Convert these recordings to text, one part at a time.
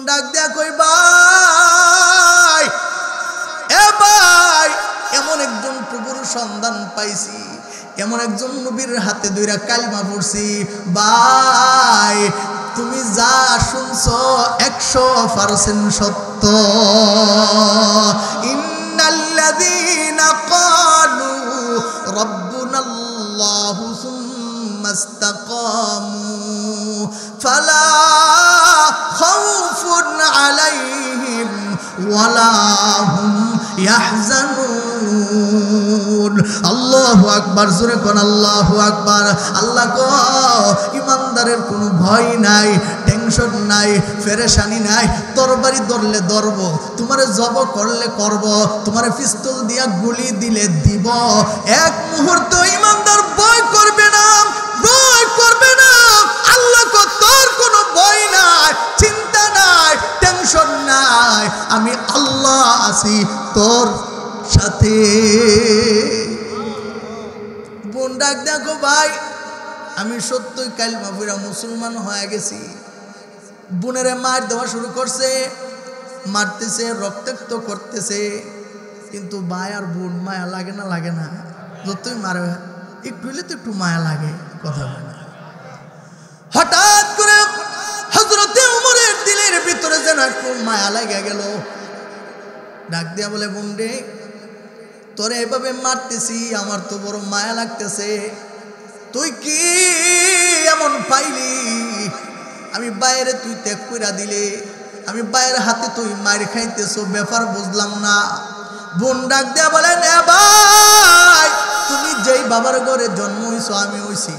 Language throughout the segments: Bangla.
ডাক দেয়া কই ভাই, এ ভাই, এমন একজন প্রভুর সন্ধান পাইছি, এমন একজন নবীর হাতে ধইরা কালিমা পড়ছি। ভাই তুমি যা শুনছো 100% সত্য। ইন্নাল্লাযীনা ক্বালু রাব্বুনাল্লাহু সুম্মা ইসতাকামু ফালা খাউফুন আলাইহিম ওয়ালা হুম ইয়াহজানুন। আল্লাহু আকবার, জোরে কোন আল্লাহু আকবার। আল্লাহ গো, ইমানদারের কোনো ভয় নাই, টেনশন নাই, পেরেশানি নাই। তরবারি ধরলে ধরব, তোমারে জব করলে করব, তোমারে পিস্তল দিয়া গুলি দিলে দিব। এক মুহূর্ত ইমানদার ভয় করবে না, ভয় করবে না। আল্লাহ গো, তোর কোনো ভয় নাই, চিন্তা নাই, টেনশন নাই, আমি আল্লাহ আছি তোর সাথে। বোন ডাক দেখো ভাই, আমি সত্যই কালিমা পড়া মুসলমান হয়ে গেছি। বোনেরে মার দেওয়া শুরু করছে, মারতেছে, রক্তাক্ত করতেছে, কিন্তু ভাই আর বোন মায়া লাগে না? লাগে না? যতই মারে একটু হইলে তো একটু মায়া লাগে, কথা হয় না। হঠাৎ করে হযরতে ওমরের দিলের ভিতরে যেন একটু মায়া লেগে গেল। ডাক দিয়া বলে, বোন রে, তোরে এভাবে মারতেছি, আমার তো বড় মায়া লাগতেছে। তুই কি এমন পাইলি? আমি বাইরে তুই ত্যাগ কইরা দিলে, আমি বাইরের হাতে তুই মার খাইতেছ, ব্যাপার বুঝলাম না। বোন ডাক দেয়া বলেন, এ ভাই, তুমি যেই বাবার ঘরে জন্ম হইছো আমি হইছি,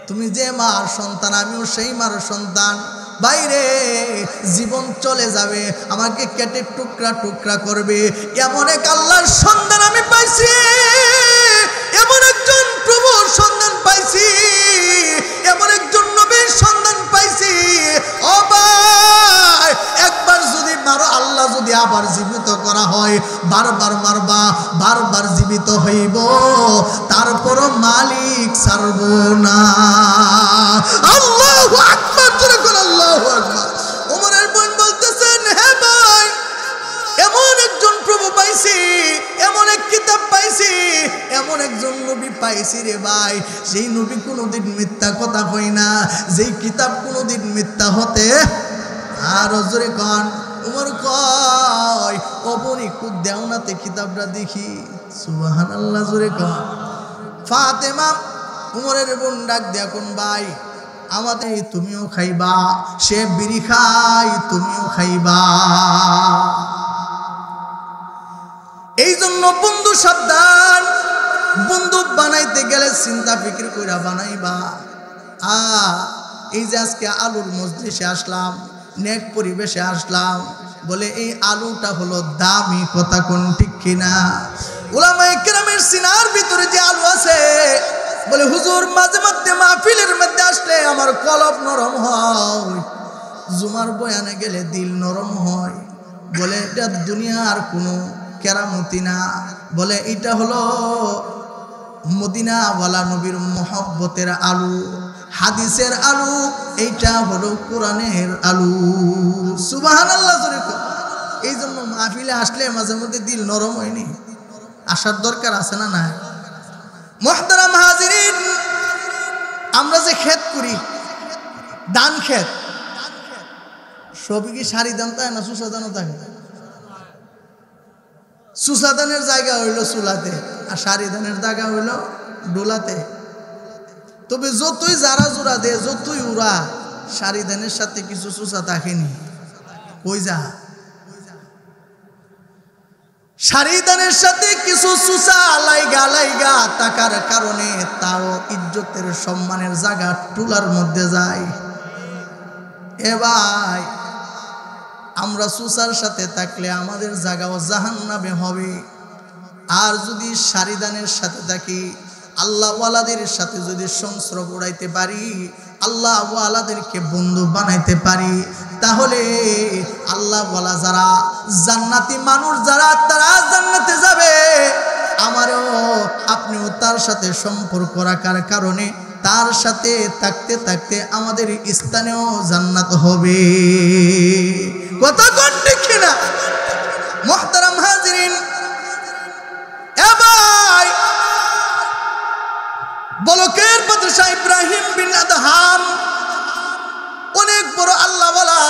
তুমি যে মার সন্তান আমিও সেই মার সন্তান। বাইরে জীবন চলে যাবে, আমাকে কেটে টুকরা টুকরা করবে, এমন এক আল্লাহর সন্তান আমি পাইছি, এমন একজন প্রভুর সন্তান পাইছি, এমন একজন নবীর সন্তান পাইছি। ও ভাই, একবার যদি মারো, আল্লাহ যদি আবার জীবিত করা হয়, বারবার মারবা, বারবার জীবিত হইব, তারপরও মালিক ছাড়ব না। আল্লাহু আকবার, জোরে কোন আল্লাহু আকবার। ওমরের বোন বলতেছেন, হে ভাই, এমন একজন প্রভু পাইছি, এমন এক কিতাব পাইছি, এমন একজন নবী পাইছি রে ভাই, সেই নবী কোনোদিন মিথ্যা কথা কই না, যেই কিতাব কোনোদিন মিথ্যা হতে আর জোরে কন। ওমর কয়, ও বোন একটু দেও নাতে কিতাবটা দেখি। সুবহানাল্লাহ, জোরে কন। ফাতেমা ওমরের বোন ডাক দেয়া কোন, ভাই আমাদের তুমিও খাইবা, সে বিড়ি খাই তুমিও খাইবা। এই জন্য বন্ধু সাবধান, বন্ধু বানাইতে গেলে চিন্তা ফিকির কইরা বানাইবা। এই যে আজকে আলুর মজলিসে আসলাম, নেক পরিবেশে আসলাম, বলে এই আলুটা হলো দামি, কথা কোন ঠিক কিনা? উলামায়ে কেরামের সিনার ভিতরে যে আলু আছে, বলে হুজুর মাঝে মধ্যে মাহফিলের মধ্যে আসলে আমার কলব নরম হয়, জুমার বয়ানে গেলে দিল নরম হয়। বলে এটা দুনিয়ার কোনো কেরামতি না, বলে এটা হলো মদিনাওয়ালা নবীর মোহব্বতের আলু, হাদিসের আলু, এইটা হলো কোরআনের আলু। সুবহানাল্লাহ, জোরে কর। এই জন্য মাহফিলে আসলে মাঝে মধ্যে দিল নরম হয়নি, আসার দরকার আছে না? না মুহতারাম হাজিরিন, আমরা যে ক্ষেত করি, ধান ক্ষেত, সবই কি সারি ধান থাকে না সুসাদানও থাকে? সুসাদানের জায়গা হইল চুলাতে, আর সারি ধানের জায়গা হইল ডোলাতে। তবে যতই যারা জোড়া দে, যতই উড়া, সারি ধানের সাথে কিছু সুসা থাকেনি। কই যা, সারি ধানের সাথে কিছু সুসা লাইগা লাইগা থাকার কারণে তাও ইজ্জতের সম্মানের জায়গা টুলার মধ্যে যায়। এ ভাই, আমরা সুসার সাথে থাকলে আমাদের জায়গাও জাহান্নামে হবে। আর যদি সারি ধানের সাথে থাকি, আল্লাহ ওয়ালাদের সাথে যদি সংস্রব উড়াইতে পারি, আল্লাহ ওয়ালাদেরকে বন্ধু বানাইতে পারি, তাহলে আল্লাহ ওয়ালা যারা জান্নাতি মানুষ যারা, তারা জান্নাতে যাবে। আমারও আপনিও তার সাথে সম্পর্ক রাখার কারণে তার সাথে থাকতে থাকতে আমাদের স্থানেও জান্নাত হবে। কথা কোন ঠিক না? মুহতারাম হাজিরিন, এ ভাই, বলকের বাদশা ইব্রাহিম বিন আদহাম অনেক বড় আল্লাহওয়ালা।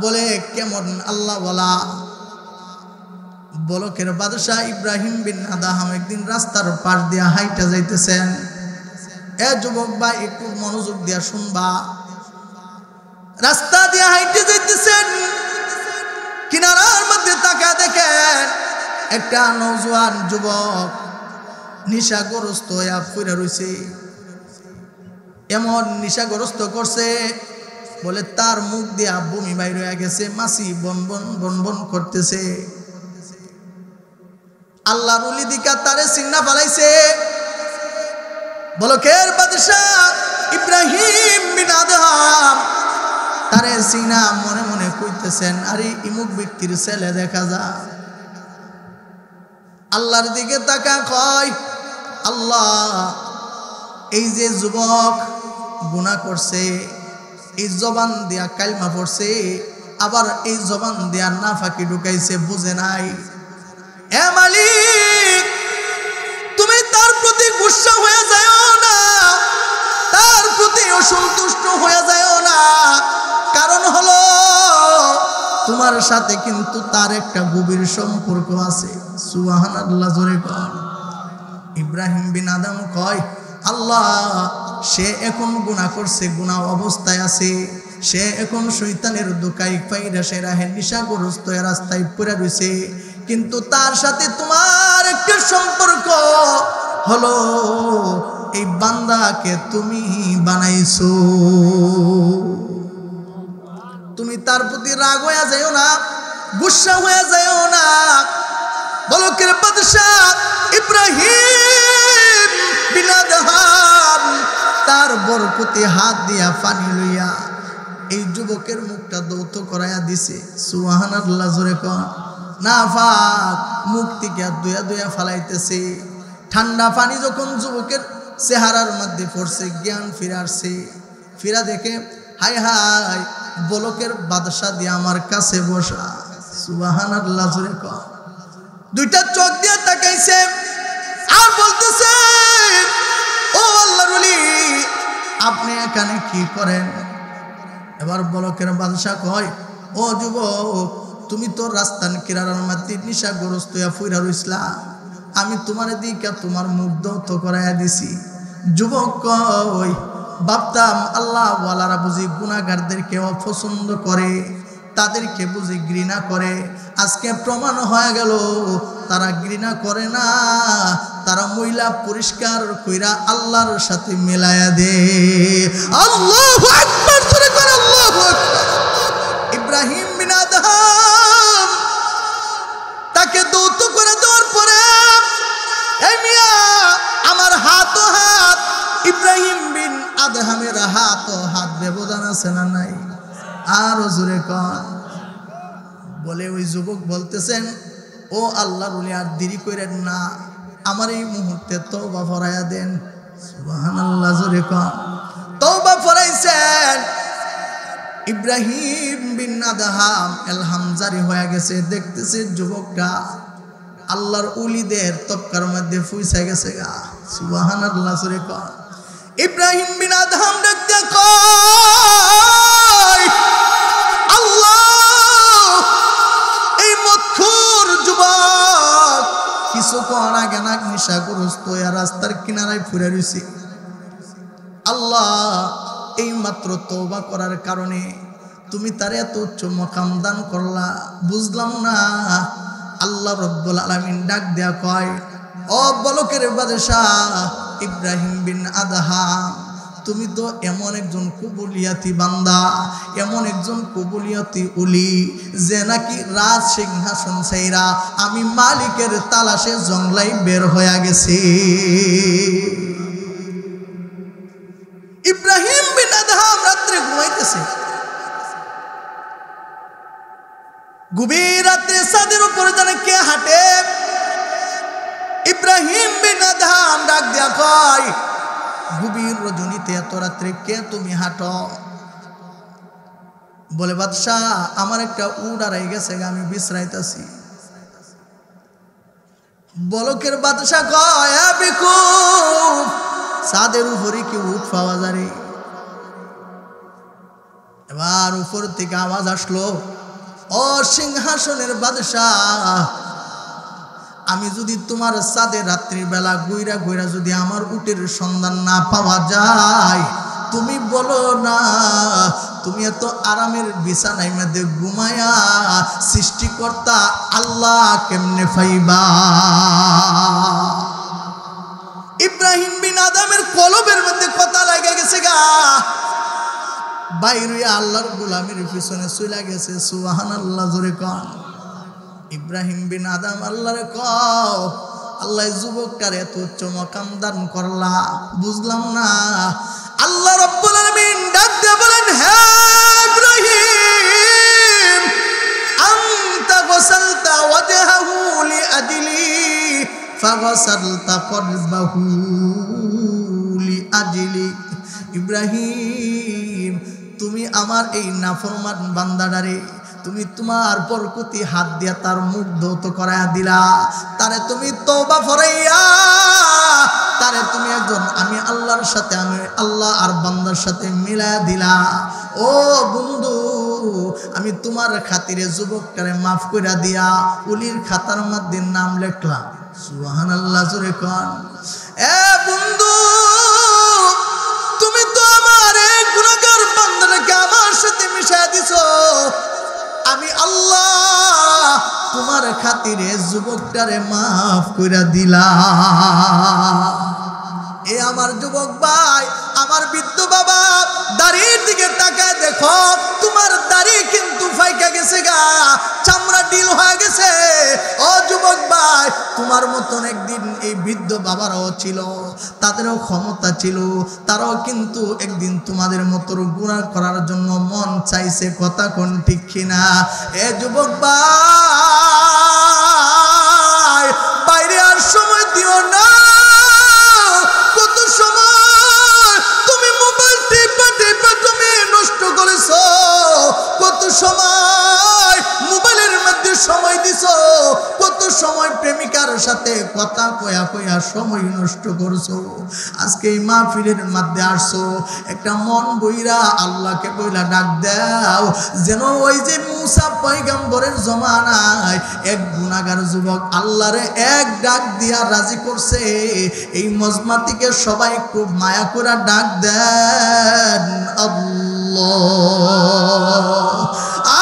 বলে কেমন আল্লাহওয়ালা? বলকের বাদশা ইব্রাহিম বিন আদহাম একদিন রাস্তার পাশ দিয়া হাইটা যাইতেছেন। এ যুবক ভাই, একটু মনোযোগ দিয়া শুনবা। রাস্তা দিয়া হাইটে যাইতেছেন, কিনারার মধ্যে তাকা দেখেন একটা নওজোয়ান যুবক নিশাগ্রস্ত হইয়া পড়ে রইছে। এমন নিশাগ্রস্ত করছে বলে তার মুখ দিয়া বমি বাইর হয়ে গেছে, মাছি বনবন বনবন করতেছে। আল্লাহর ওলি দিকা তারে চিন্না ফালাইছে। বলকের বাদশা ইব্রাহিম বিন আদহাম তারে চিনা মনে মনে কইতেছেন, আরে ইমুক ব্যক্তির ছেলে দেখা যায়। আল্লাহর দিকে তাকা কয়, আল্লাহ, এই যে যুবক গুনাহ করছে, এই জবান দিয়া কালমা পড়ছে, আবার এই জবান দিয়া নাফাকি ঢুকাইছে, বুঝে নাই। এ মালিক, তুমি তার প্রতি গুসা হয়ে যাও না, তার প্রতি অসন্তুষ্ট হয়ে যাও না। কারণ হলো তোমার সাথে কিন্তু তার একটা গভীর সম্পর্ক আছে। সুবহানাল্লাহ, জোরে কর। ইব্রাহিম বিন আদম কয়, আল্লাহ, সে এখন গুনাহ করছে, গুনাহ অবস্থায় আছে, সে এখন শয়তানের দোকাই পাইরা সে রাহে নিশাগ্রস্ত রাস্তায় পড়ে রয়েছে, কিন্তু তার সাথে তোমার একটা সম্পর্ক হলো এই বান্দাকে তুমি বানাইছো। তুমি তার প্রতি রাগ হয়ে যাও না, গুসা হয়ে যাও না। বলকের বাদশা ইব্রাহিম বিন আদহাম তার বরকতে হাত দিয়া পানি লইয়া এই যুবকের মুখটা দৌত করাইয়া দিছে। সুবহানাল্লাহ, জোরে কর। নাফাক মুখ থেকে দুয়া দুয়া ফালাইতেছে। ঠান্ডা পানি যখন যুবকের চেহারার মধ্যে পড়ছে, জ্ঞান ফিরে আসছে। ফিরা দেখে, হাই হাই, বলকের বাদশা দিয়ে আমার কাছে বসা। সুবহানাল্লাহ, জোরে কর। দুইটা চোখ দিয়ে তাকাইছে আর বলতেছে, ও আল্লাহর ওলি, আপনি এখানে কি করেন? এবার বলকের বাদশা কয়, ও যুবক, তুমি তো রাস্তার কিনারার মধ্যে নিশাগ্রস্ত হইয়া পইরা রইছলা, আমি তোমার দিকে তোমার মুখ দৌত করাইয়া দিছি। যুবক কয়, ভাবতাম আল্লাহ ওয়ালারা বুঝি গুনাহগারদেরকে অপছন্দ করে, তাদেরকে বুঝি ঘৃণা করে। আজকে প্রমাণ হয়ে গেল তারা ঘৃণা করে না, তারা ময়লা পরিষ্কার কইরা আল্লাহর সাথে মিলায়া দে। আল্লাহু আকবার, জোরে করে আল্লাহু আকবার। ইব্রাহিম বিন আদহাম তাকে দৌত করে দেওয়ার পরে, এই মিয়া, আমার হাত ও হাত, ইব্রাহিম বিন আদহামের হাত ও হাত ব্যবধান আছে না নাই? আরো জোরে কর। বলে ওই যুবক বলতেছেন, ও আল্লাহর ওলি, আর দেরি করেন না, আমার এই মুহূর্তে তওবা ফরাইয়া দেন। সুবহানাল্লাহ, জোরে কর। তওবা ফরাইছেন। ইব্রাহিম বিন আদহাম এলহামজারি হয়ে গেছে। দেখতেছে যুবকটা আল্লাহর ওলিদের তবকার মধ্যে ফুইসা গেছে গা। সুবহানাল্লাহ, জোরে কর। ইব্রাহিম বিন আদহাম ডাকতে কয়, আল্লাহ, এই মৎখুর যুবক কিছুক্ষণ আগে না নিশাগ্রস্ত হইয়া রাস্তার কিনারায় ফুরে রইছে। আল্লাহ, এই মাত্র তওবা করার কারণে তুমি তার এত উচ্চ মাকাম দান করলা, বুঝলাম না। আল্লাহ রাব্বুল আলামিন ডাক দেয়া কয়, ও বলকের বাদশা ইব্রাহিম বিন আদহাম, তুমি তো এমন একজন কবুলিয়াতি বান্দা, এমন একজন কবুলিয়াতি ওলি, যে নাকি রাজ সিংহাসন ছাইরা আমি মালিকের তালাশে জংলাই বের হয়ে গেছে। ইব্রাহিম বিন আদহাম রাত্রে ঘুমাইতেছে। গভীর রাত্রে ছাদের উপরে জানে কে হাঁটে। ইব্রাহিম বিন আদহাম ডাক দিয়া কয়, গভীর রজনীতে এত রাত্রে কে তুমি হাঁটো? বলে বাদশাহ আমার একটা উট হারাই গেছে, আমি বিশ্রাইতেছি। বলকের বাদশাহ কয় বেকুব, ছাদের উপরে কি উট পাওয়া যায়? এবার উপর থেকে আওয়াজ আসলো, ও সিংহাসনের বাদশাহ, আমি যদি তোমার ছাদে রাত্রির বেলা গইরা গইরা যদি আমার উটের সন্ধান না পাওয়া যায়, তুমি বলো না তুমি এত আরামের বিছানায় মধ্যে ঘুমায়া সৃষ্টিকর্তা আল্লাহ কেমনে পাইবা? ইব্রাহিম বিন আদমের কলবের মধ্যে কথা লাগে গেছে গা, বাইরে আল্লাহর গোলামের পিছনে চলে গেছে। সুবহানাল্লাহ, জোরে কন। ইব্রাহিম বিন আদম আল্লাহরে কও, আল্লাহ যুবকটার এত উচ্চ মাকাম দান করলা, বুঝলাম না। আল্লাহ রাব্বুল আলামিন ডাক দিয়ে বলেন, হে ইব্রাহিম, আনতা গাসালতা ওয়াজহাহু লিআজলি ফাগাসালতা কলবাহু লিআজলি। ইব্রাহিম, তুমি আমার এই নাফরমান বান্দাটারে তুমি তোমার বরকতি হাত দিয়া তার মুখ ধৌত করাইয়া দিলা, তারে তুমি তওবা ফরাইয়া তারে তুমি একজন আমি আল্লাহর সাথে আমি আল্লাহ আর বান্দার সাথে মিলাইয়া দিলা। ও বন্ধু, আমি তোমার খাতিরে যুবকটারে মাফ কইরা দিয়া উলির খাতার মধ্যে নাম লিখলাম। সুবহানাল্লাহ, জোরে কোন। এ বন্ধু, তুমি তো আমার এই গুনাহগার বান্দাটাকে আমার সাথে মিশাইয়া দিছো, আমি আল্লাহ তোমার খাতিরে যুবকটারে মাফ কইরা দিলাম। এ আমার যুবক ভাই, আমার বৃদ্ধ বাবা, দাড়ির দিকে তাকায় দেখো, তোমার দাড়ি কিন্তু ফাইকা গেছে গা, চামড়া ডিল হয়ে গেছে। ও যুবক ভাই, তোমার মতন একদিন এই বৃদ্ধ বাবারাও ছিল, তাদেরও ক্ষমতা ছিল, তারাও কিন্তু একদিন তোমাদের মতো গুনাহ করার জন্য মন চাইছে, কথা কোন ঠিক কিনা? এ যুবক ভাই, বাইরে আর সময় দিও না। কত সময় তুমি মোবাইল টিপা টিপা তুমি নষ্ট করেছো, কত সময় মোবাইলের মধ্যে সময় দিছো, কত সময় প্রেমিকার সাথে কথা কয়া কয়া সময় নষ্ট করছো। আজকে এই মাহফিলের মধ্যে আসছো, একটা মন বইরা আল্লাহকে বইলা ডাক দাও, যেন ওই যে মুসা পয়গম্বরের জমানায় এক গুনাহগার যুবক আল্লাহরে এক ডাক দিয়া রাজি করছে। এই মজমাতিকে সবাই খুব মায়া করে ডাক দেন আল্লাহ,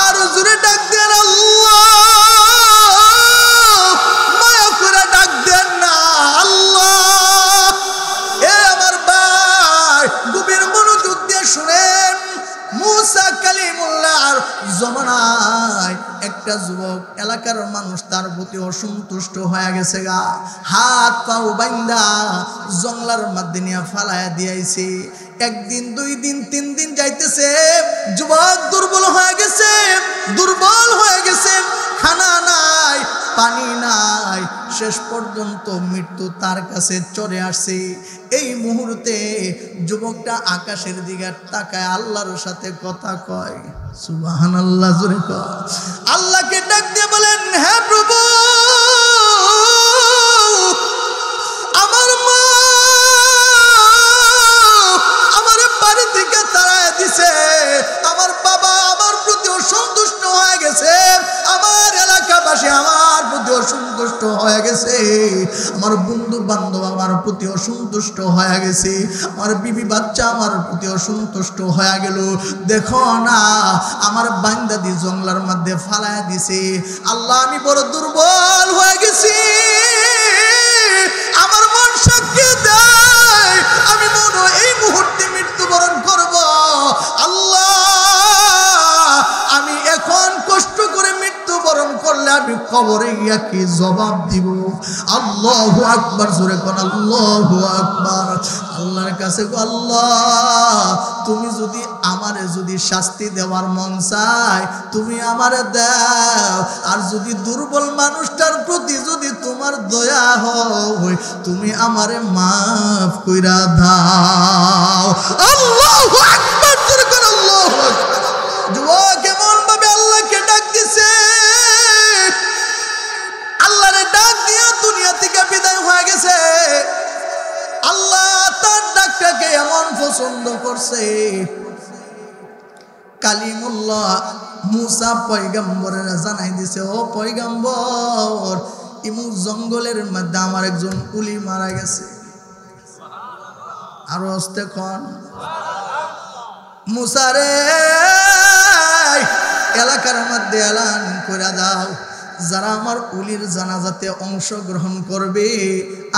আর জোরে ডাক দেন আল্লাহ, মায়া করে ডাক দেন না আল্লাহ। এ আমার ভাই, গভীর মনোযোগ দিয়ে শুনেন, মুসা কালিমুল্লাহর জমানায় একটা যুবক, এলাকার মানুষ তার প্রতি অসন্তুষ্ট হয়ে গেছে গা, হাত পাও বাইন্দা জঙ্গলার মধ্যে নিয়ে ফালাইয়া দিয়েছে। একদিন, দুই দিন, তিন দিন যাইতেছে, যুবক দুর্বল হয়ে গেছে, দুর্বল হয়ে গেছে, খানা নাই, পানি নাই, শেষ পর্যন্ত মৃত্যু তার কাছে চলে আসছে। এই মুহূর্তে যুবকটা আকাশের দিকে তাকায় আল্লাহর সাথে কথা কয়। সুবহানাল্লাহ, জোরে কয়। আল্লাহকে ডাক দিয়ে বলেন, হে প্রভু, আমার মা আমার বাড়ি থেকে তাড়ায় দিছে, আমার বাবা আমার প্রতি অসন্তুষ্ট হয়ে গেছে, আমার এলাকাবাসী আমার প্রতি অসন্তুষ্ট হয়ে গেছে, আমার বন্ধু বান্ধব আমার প্রতি অসন্তুষ্ট হয়ে গেছে, আমার বিবি বাচ্চা আমার প্রতি অসন্তুষ্ট হয়ে গেল। দেখো না, আমার বান্দাদি জঙ্গলার মধ্যে ফালায়া দিছে। আল্লাহ, আমি বড় দুর্বল হয়ে গেছি, আমার মন সাক্ষী দেয় আমি মনে এই মুহূর্তে মৃত্যুবরণ করব। আল্লাহ, আমি এখন কষ্ট করে মৃত্যুবরণ করলে করলে আমি কবরে গিয়া কি জবাব দিব? আল্লাহু আকবার, জোরে কোন আল্লাহু আকবার। আল্লাহর কাছে আল্লাহ, তুমি যদি আমারে যদি শাস্তি দেওয়ার মন চায় তুমি আমারে দাও, আর যদি দুর্বল মানুষটার প্রতি যদি তোমার দয়া হয় তুমি আমারে মাফ কইরা দাও। আল্লাহু আকবার, জোরে কোন আল্লাহু আকবার। যুবক কেমন ভাবে আল্লাহকে ডাক দিছে, আল্লাহরে ডাক দিয়া দুনিয়া থেকে বিদায় হয়ে গেছে। আল্লাহ তার ডাকটাকে এমন পছন্দ করছে, কালিমুল্লাহ মুসা পয়গম্বরের জানাই দিছে, ও পয়গম্বর, ইমু জঙ্গলের মধ্যে আমার একজন উলি মারা গেছে। আরো আসতে কোন মুসারে এলাকার মধ্যে এলান করে দাও, যারা আমার উলির জানাজাতে অংশগ্রহণ করবে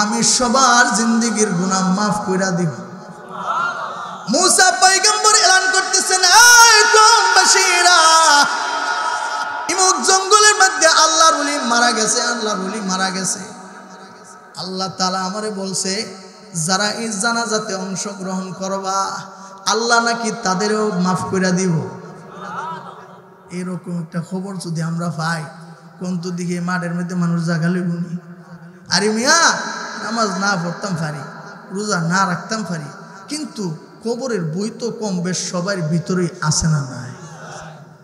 আমি সবার জিন্দেগীর গুনাহ মাফ করে দিব। মুসা পয়গম্বর এলান করতেছেন, এই কওমবাসীরা, ইমুক জঙ্গলের মধ্যে আল্লাহর ওলি মারা গেছে, আল্লাহর ওলি মারা গেছে। আল্লাহ তাআলা আমারে বলছে যারা এই জানাজাতে অংশগ্রহণ করবা আল্লাহ নাকি তাদেরও মাফ করে দিব। এরকম একটা খবর যদি আমরা পাই, কোন তো দিকে মাঠের মধ্যে মানুষ জাগালে গুনি, আরে মিয়া নামাজ না পড়তাম পারি, রোজা না রাখতাম পারি, কিন্তু কবরের বই তো কম বেশ সবার ভিতরেই আছে না নাই?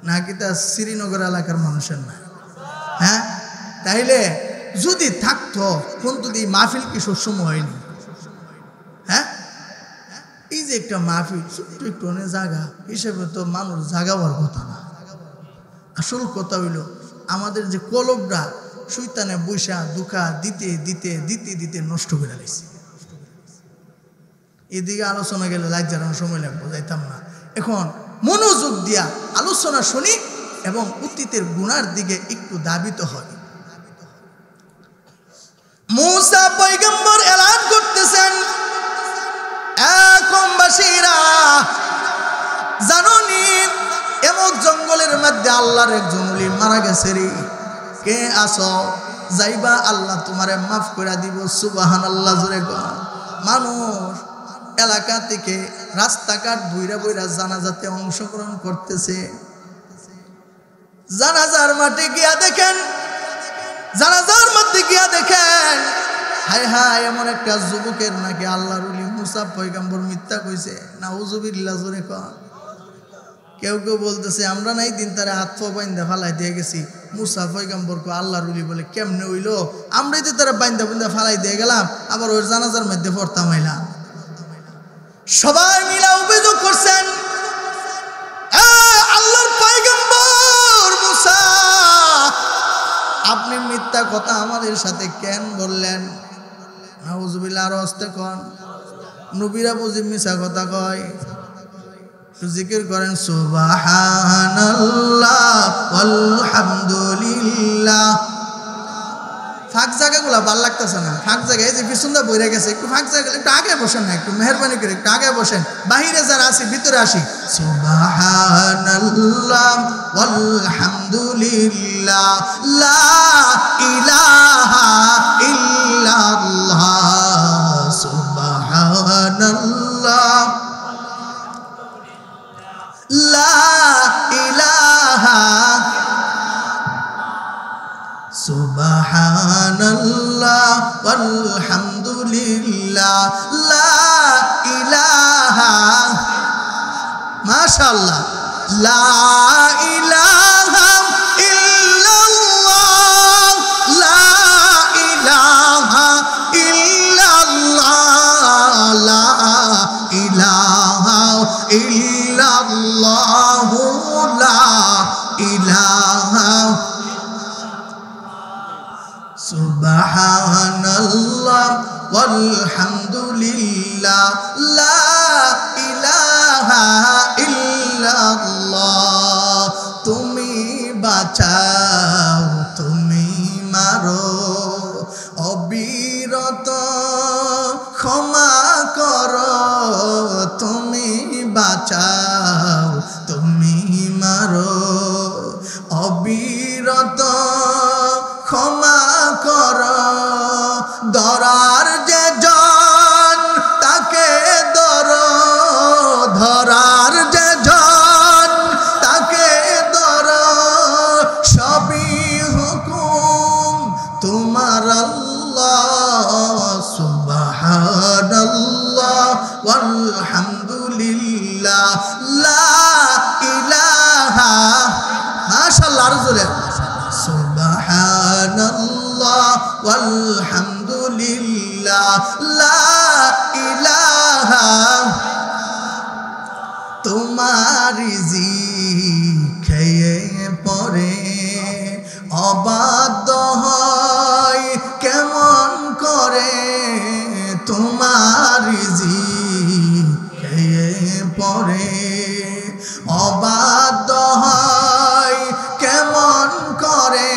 নাকি তা শ্রীনগর এলাকার মানুষের নাই? হ্যাঁ, তাইলে যদি থাকতো কোন তো দিয়ে মাহফিল কি সবসময় হয়নি? হ্যাঁ, এই যে একটা মাহফিল ছোট্ট একটু অনেক জায়গা হিসেবে তো মানুষ জাগা হওয়ার কথা না। আসল কথা হইল আমাদের যে কলবটা শয়তানে বৈশা দুঃখা দিতে দিতে দিতে দিতে নষ্ট করে দিয়েছে। এদিকে আলোচনা গেলে লাইট জ্বালানোর সময় লাগবে, যাইতাম না। এখন মনোযোগ দিয়া আলোচনা শুনি এবং অতীতের গুনার দিকে একটু ধাবিত হয়। মুসা পয়গম্বর এলান করতেছেন, কওমবাসীরা জানোনি এমক জঙ্গলের মধ্যে আল্লাহর একজন ওলি মারা গেছে রে, কে আসো যাইবা আল্লাহ তোমারে মাফ করে দিব। সুবহানাল্লাহ, জোরে কর। মানুষ এলাকা থেকে রাস্তাঘাট বইরা বইরা জানাজাতে অংশগ্রহণ করতেছে। জানাজার মাঠে গিয়া দেখেন, জানাজার মধ্যে গিয়া দেখেন, হায় হায় এমন একটা যুবকের নাকি আল্লাহর ওলি মুসা পয়গম্বর মিথ্যা কইছে। নাউজুবিল্লাহ, জোরে কর। কেউ কেউ বলতেছে আমরা নাই দিন তারা হাত পা বাইন্দা ফালাই দিয়ে গেছি, মুসা পয়গম্বরকে আল্লাহর ওলি বলে কেমনে হইল? আমরাই তো তারা বাইন্দা বাইন্দা ফালাই দিয়ে গেলাম, আবার ওই জানাজার মধ্যে পড়তাম হইলাম। সবাই মিলা অভিযোগ করছেন, আল্লাহর পয়গম্বর মুসা, আপনি মিথ্যা কথা আমাদের সাথে কেন বললেন? নাউজুবিল্লাহ, আরো আসতে কোন। নবীরা বুঝি মিছা কথা কয়? জিকির করেন সুবহানাল্লাহ আলহামদুলিল্লাহ। ফাঁক জায়গাগুলো ভাল লাগতেছে না, ফাঁক জায়গায় যে পিছনটা বইরে গেছে, একটু ফাঁক জায়গা একটু আগে বসেন না, একটু মেহরবানি করে একটু আগে বসেন। বাহিরে যারা আসি ভিতরে আসি। সুবহানাল্লাহ আলহামদুলিল্লাহ লা ইলাহা ইল্লাল্লাহ সুবহানাল্লাহ লা ইলাহা সুবহানাল্লাহ আলহামদুলিল্লাহ লা ইলাহা, মাশাআল্লাহ, লা ইলাহা ইল্লাল্লাহ লা ইলাহা ইল্লাল্লাহ লা ইলাহা ইল্লাল্লাহ লা ইলাহা সুবহানাল্লাহ আলহামদুলিল্লাহ লা ইলাহা ইল্লাল্লাহ। তুমি বাঁচাও, তুমি মারো, অবিরত ক্ষমা করো। তুমি বাঁচাও, তুমি মারো, অবিরত জোরে সুবহানাল্লাহ ওয়ালহামদুলিল্লাহ লা ইলাহা তোমারি জিকিরে পরে অবাধ্য হয় কেমন করে তোমারি জিকিরে পরে অবাধ্য হয় কেমন করে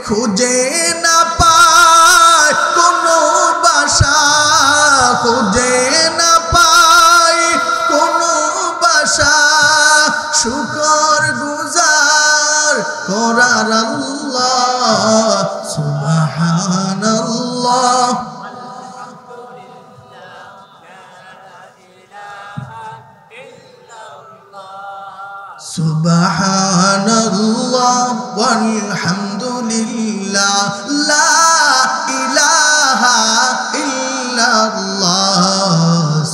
খুঁজে না পায় কোনো বাসা খুঁজে না পায় কোনো বাসা শুকর গুজার করার আল্লাহ সুবহানাল্লাহ সুবহানাল্লাহ ওয়ালহামদুলিল্লাহ লা ইলাহা ইল্লাল্লাহ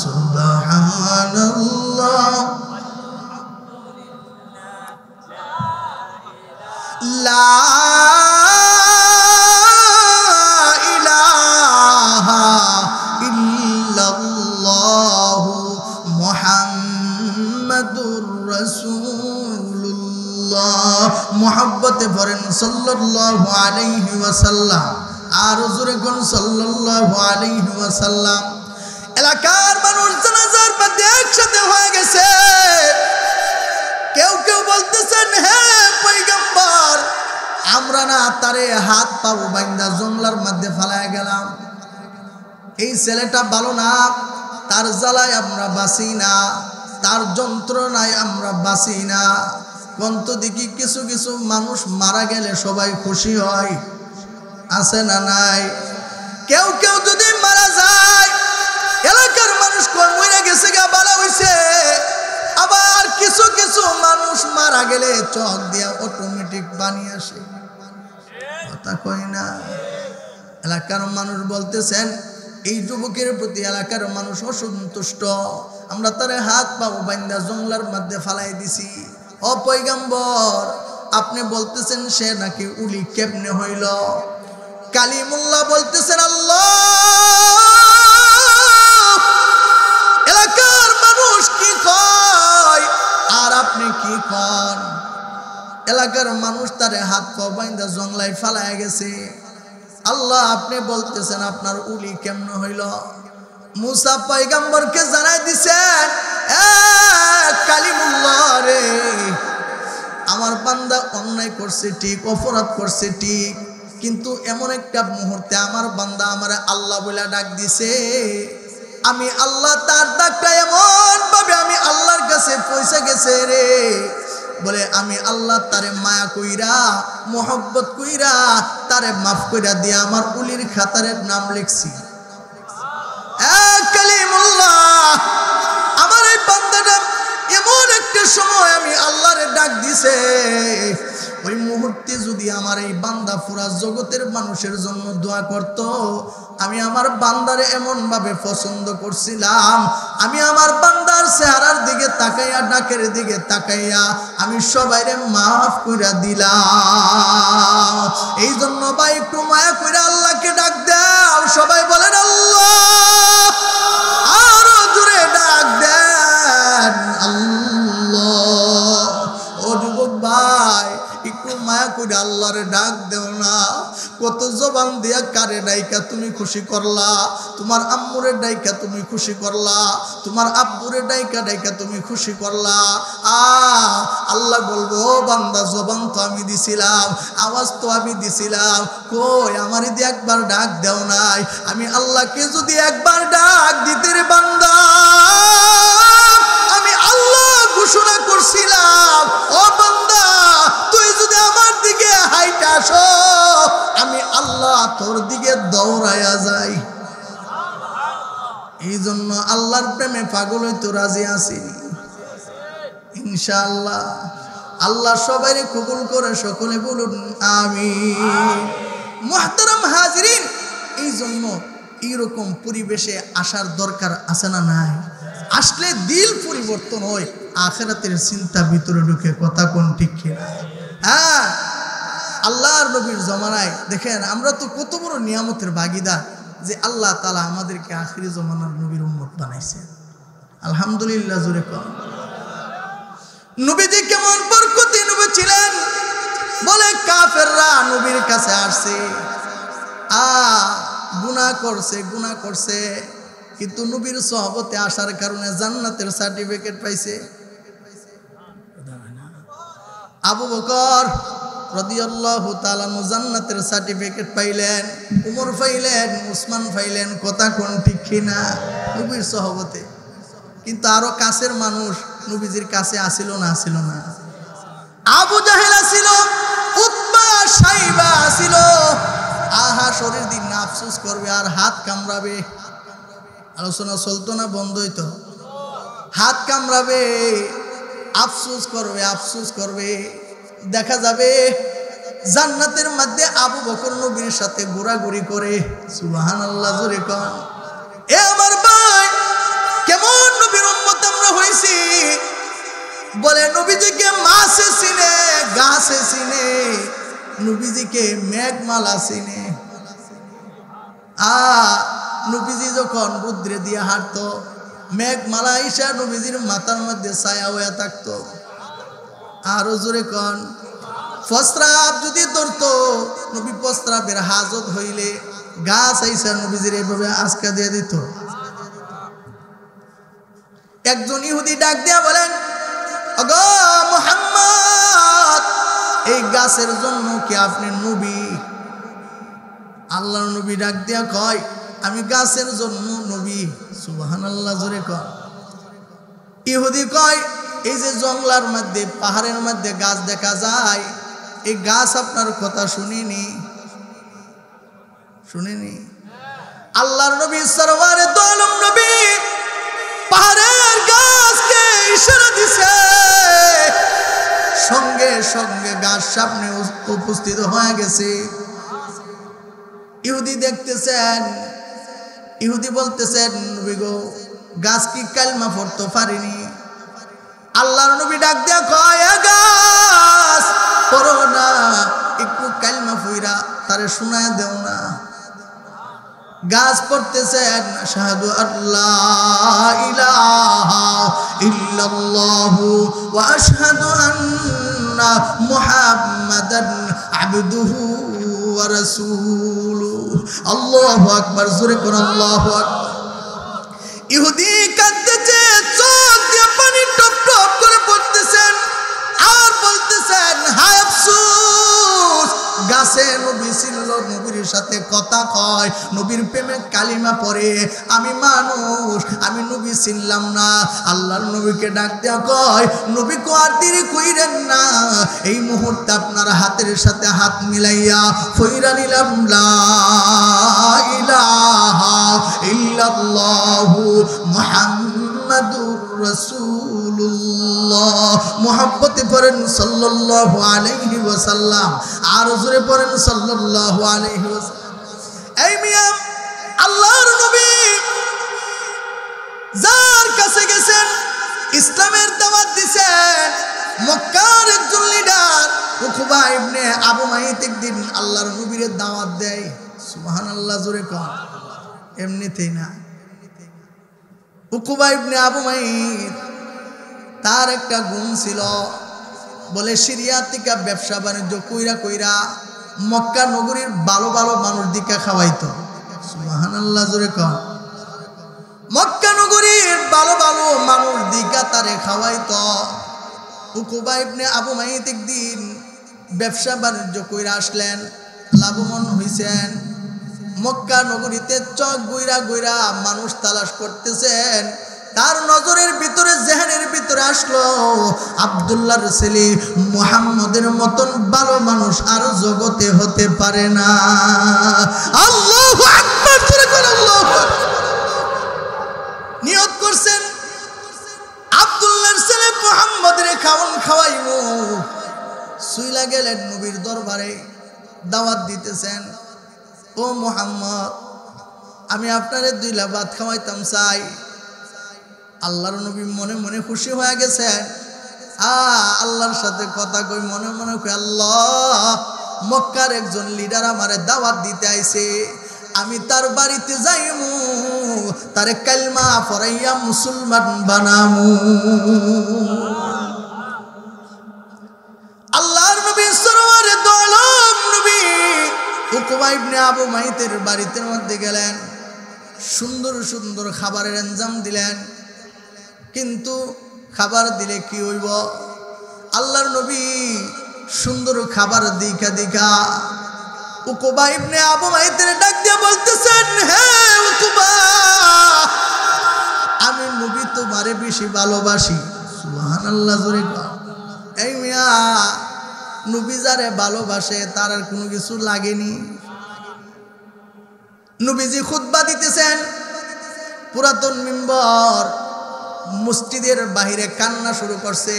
সুবহানাল্লাহ লা ইলাহা ইল্লাল্লাহ মুহাম্মাদুর রাসূলুল্লাহ মুহাব্বতে পড়েন সাল্লাল্লাহু আলাইহি ওয়াসাল্লাম আর জোরে কোন সাল্লাল্লাহু আলাইহি ওয়াসাল্লাম এলাকার মানুষ জানাজার মধ্যে একসাথে হয়ে গেছে কেউ কেউ বলতেছেন হে পয়গম্বর আমরা না তারে হাত পা বাইন্ধা জঙ্গলার মধ্যে ফালায় গেলাম এই ছেলেটা ভালো না তার জ্বালায় আমরা বাঁচি না তার যন্ত্রণায় আমরা বাঁচি না কন্ত দেখি কিছু কিছু মানুষ মারা গেলে সবাই খুশি হয় আছে না নাই কেউ কেউ যদি মারা যায় এলাকার মানুষ কোন মরে গেছে গা ভালো হইছে আবার কিছু কিছু মানুষ মারা গেলে চোখ দিয়া অটোমেটিক পানি আসে কথা কই না এলাকার মানুষ বলতেছেন এই যুবকের প্রতি এলাকার মানুষ অসন্তুষ্ট আমরা তারে হাত পা বাইন্ধা জঙ্গলার মধ্যে ফালাই দিছি ও পয়গম্বর আপনি বলতেছেন সে নাকি উলি কেমনে হইল কালিমুল্লাহ বলতেছেন আল্লাহ এলাকার মানুষ কি কয় আর আপনি কি কন এলাকার মানুষ তারে হাত পা বাইন্ধা জঙ্গলায় ফালায় গেছে আল্লাহ আপনি বলতেছেন আপনার উলি কেমনে হইল মুসা পয়গম্বরকে জানাই দিছেন কালিমুল্লাহ রে আমার বান্দা অন্যায় করছে ঠিক অপরাধ করছে ঠিক কিন্তু এমন একটা মুহূর্তে আমার বান্দা আমারে আল্লাহ বলে ডাক দিছে আমি আল্লাহ তার ডাকটা এমন ভাবে আমি আল্লাহর কাছে পৌঁছে গেছে রে বলে আমি আল্লাহ তারে মায়া কইরা মোহব্বত কইরা তারে মাফ কইরা দিয়ে আমার উলির খাতারের নাম লিখছি কালিমুল্লাহ আমার এই বান্দাটা এমন একটা সময় আমি আল্লাহরে ডাক দিছে ওই মুহূর্তে যদি আমার এই বান্দা পুরা জগতের মানুষের জন্য দোয়া করত আমি আমার বান্দারে এমন ভাবে পছন্দ করছিলাম আমি আমার বান্দার চেহারার দিকে তাকাইয়া ডাকের দিকে তাকাইয়া আমি সবাইরে মাফ কইরা দিলাম এই জন্য ভাই একটু মায়া কইরা আল্লাহকে ডাক দাও সবাই বলেন আল্লাহ আরো জোরে ডাক দেন আল্লাহ ও যুবক ভাই একটু মায়া করে আল্লাহরে ডাক দেও না কত জবান দিয়া কারে ডাইকা তুমি খুশি করলা তোমার আম্মুরে ডাইকা তুমি খুশি করলা তোমার আব্বুরে ডাইকা ডাইকা তুমি খুশি করলা আল্লাহ বলবো বান্দা জবান তো আমি দিছিলাম আওয়াজ তো আমি দিছিলাম কই আমার যদি একবার ডাক দেও নাই আমি আল্লাহকে যদি একবার ডাক দিতে রে বান্দা আমি আল্লাহ ঘোষণা করছিলাম ও বান্দা তুই যদি আমার দিকে হাইটা আসো আমি আল্লাহ তোর দিকে দৌড়াইয়া যাই এই জন্য আল্লাহর প্রেমে পাগল হইতে রাজি আছি ইনশাআল্লাহ আল্লাহ সবাইকে কবুল করে সকলে বলুন আমিন মুহতারাম হাজিরিন এই জন্য এইরকম পরিবেশে আসার দরকার আছে না নাই আসলে দিল পরিবর্তন হয় আখিরাতের চিন্তা ভিতরে ঢুকে কথা কোন ঠিক কিনা হ্যাঁ, আল্লাহর নবীর জমানায় দেখেন আমরা তো কত বড় নিয়ামতের ভাগিদার যে আল্লাহ তাআলা আমাদেরকে আখিরি জমানার নবীর উম্মত বানাইছেন। আলহামদুলিল্লাহ জোরে কর। নবীজি কেমন বরকতি নবী ছিলেন বলে কাফেররা নবীর কাছে আসছে, গুনাহ করছে কিন্তু নবীর সহবতে আসার কারণে জান্নাতের সার্টিফিকেট পাইছে। আবু বকর রাদিয়াল্লাহু তাআলা জান্নাতের সার্টিফিকেট পাইলেন, উমর পাইলেন, উসমান পাইলেন। কথা কোন ঠিক কিনা? নবীর সহবতে। কিন্তু আরো কাছের মানুষ নবীজির কাছে আসিল না? আবু জাহেল আসিল, উতবা সাইবা আসিল। শরীর দিন না আফসোস করবে আর হাত কামড়াবে। আলোচনা চলতো না, বন্ধ হইতো। হাত কামড়াবে, আফসোস করবে। দেখা যাবে জান্নাতের মধ্যে আবু বকর নবীর সাথে ঘোরাঘুরি করে। সুবহানাল্লাহ জোরে কর। এ আমার ভাই, কেমন নবীর উম্মত আমরা হইছি বলে নবীজিকে মাছে চিনে, গাছে চিনে, নবীজিকে মেঘমালা চিনে। নবীজি যখন রুদ্রে দিয়ে হাঁটতো, মেঘমালা ঈশা নবীজির মাথার মধ্যে ছায়া হয়ে থাকতো। আরো জোরে কন। প্রস্রাব যদি ধরতো, নবী প্রস্রাবের হাজত হইলে গাছ আইসা নবীজির এইভাবে আজকা দিয়ে দিত। একজন ইহুদি ডাক দিয়া বলেন, ওগো মুহাম্মদ, এই গাছের জন্য কি আপনি নবী? আল্লাহর নবী ডাক দিয়া কয়, আমি গাছের জন্য নবী। সুবহানাল্লাহ জোরে কয়। ইহুদি কয়, এই যে জঙ্গলার মধ্যে, পাহাড়ের মধ্যে গাছ দেখা যায়, এই গাছ আপনার কথা শুনিনি? আল্লাহর নবী সরওয়ারে দো আলম নবী পাহাড়ের গাছকে ইশারা দিছে, সঙ্গে সঙ্গে গাছ সামনে উপস্থিত হয়ে গেছে। ইহুদি দেখতেছেন, ইহুদি বলতেছেন, নবী গো, গাছ কি কালমা পড়তে পারিনি? আল্লাহর নবী ডাক দিয়া কয়, গাছ পড়ো না, একটু কালমা পইরা তারে শোনায় দেও না। গাছ পড়তেছেন, আশহাদু আল্লা ইলাহা ইল্লাল্লাহু ওয়া আশহাদু আন্না মুহাম্মাদান আবদুহু ওয়া রাসূলুহু। আল্লাহু আকবার, জোরে কোন আল্লাহু আকবার। ইহুদি কাঁদতেছে, চোখ দিয়ে পানি টপ টপ করে পড়তেছেন আর বলতেছেন, হায় আফসোস, গাছে নবী ছিল, নবীর সাথে কথা কয়, নবীর প্রেমে কালিমা পড়ে, আমি মানুষ, আমি নবী চিনলাম না। আল্লাহর নবীকে ডাক দেওয়া কয়, নবী কো আর দেরি কইরেন না, এই মুহূর্তে আপনার হাতের সাথে হাত মিলাইয়া ফইরা নিলাম লা ইলাহা ইল্লাল্লাহু মুহাম্মাদুর রাসূলুল্লাহ। মুহাব্বতে পড়েন সাল্লাল্লাহু আলাইহি ওয়াসাল্লাম, আর জোরে পড়েন সাল্লাল্লাহু আলাইহি ওয়াসাল্লাম। এই মিয়া, আল্লাহর নবী যার কাছে গেছেন, ইসলামের দাওয়াত দিবেন, মক্কার একজন লিডার উকবা ইবনে আবু মাইত একদিন আল্লাহর নবীর দাওয়াত দেয়। সুবহানাল্লাহ জোরে কর। এমনিতেই না, উকবা ইবনে আবু মাইত তার একটা গুণ ছিল, বলে সিরিয়া থেকে ব্যবসা বাণিজ্য কইরা মক্কা নগরীর ভালো ভালো মানুষ দিকে খাওয়াইতো। সুবহানাল্লাহ জোরে কর। মক্কা নগরীর ভালো ভালো মানুষ দিকে তারে খাওয়াইতো। উকবা ইবনে আবু মাইত একদিন ব্যবসা বাণিজ্য কইরা আসলেন, লাভবান হইছেন। মক্কা নগরীতে চক গইরা মানুষ তালাশ করতেছেন। তার নজরের ভিতরে, জেহানের ভিতরে আসলো, আব্দুল্লাহর ছেলে মুহাম্মদের মতন ভালো মানুষ আর জগতে হতে পারে না। আল্লাহু আকবার, জোরে করে আল্লাহু আকবার। নিয়ত করছেন, আব্দুল্লাহর ছেলে মুহাম্মদের খাওয়াইবো। সুইলা গেলেন নবীর দরবারে, দাওয়াত দিতেছেন, ও মুহাম্মদ, আমি আপনারে 2 লা ভাত খাওয়াইতাম চাই। আল্লাহর নবী মনে মনে খুশি হয়ে গেছেন, আল্লাহর সাথে কথা কই, মনে মনে কই আল্লাহ মক্কার একজন লিডার আমারে দাওয়াত দিতে আইছে, আমি তার বাড়িতে যাইমু, তারে কালমা পড়াইয়া মুসলমান বানামু। আল্লাহর নবী সরওয়ারে দো আলম নবী উকবা ইবনে আবু মাইতের বাড়িতে মধ্যে গেলেন, সুন্দর সুন্দর খাবারের ইনজাম দিলেন। কিন্তু খাবার দিলে কি হইব? আল্লাহর নবী সুন্দর খাবার দিকা দিকা উকবা ইবনে আবু মাইতের ডাক দিয়ে বলতেছেন, হে উকবা, আমি নবী তোমারে বেশি ভালোবাসি। সুবহানাল্লাহ, জোরে কর। এই মিয়া, নবী যারে ভালোবাসে তার আর কোনো কিছু লাগেনি। নবীজি খুতবা দিতেছেন, পুরাতন মিম্বর, মসজিদের বাহিরে কান্না শুরু করছে।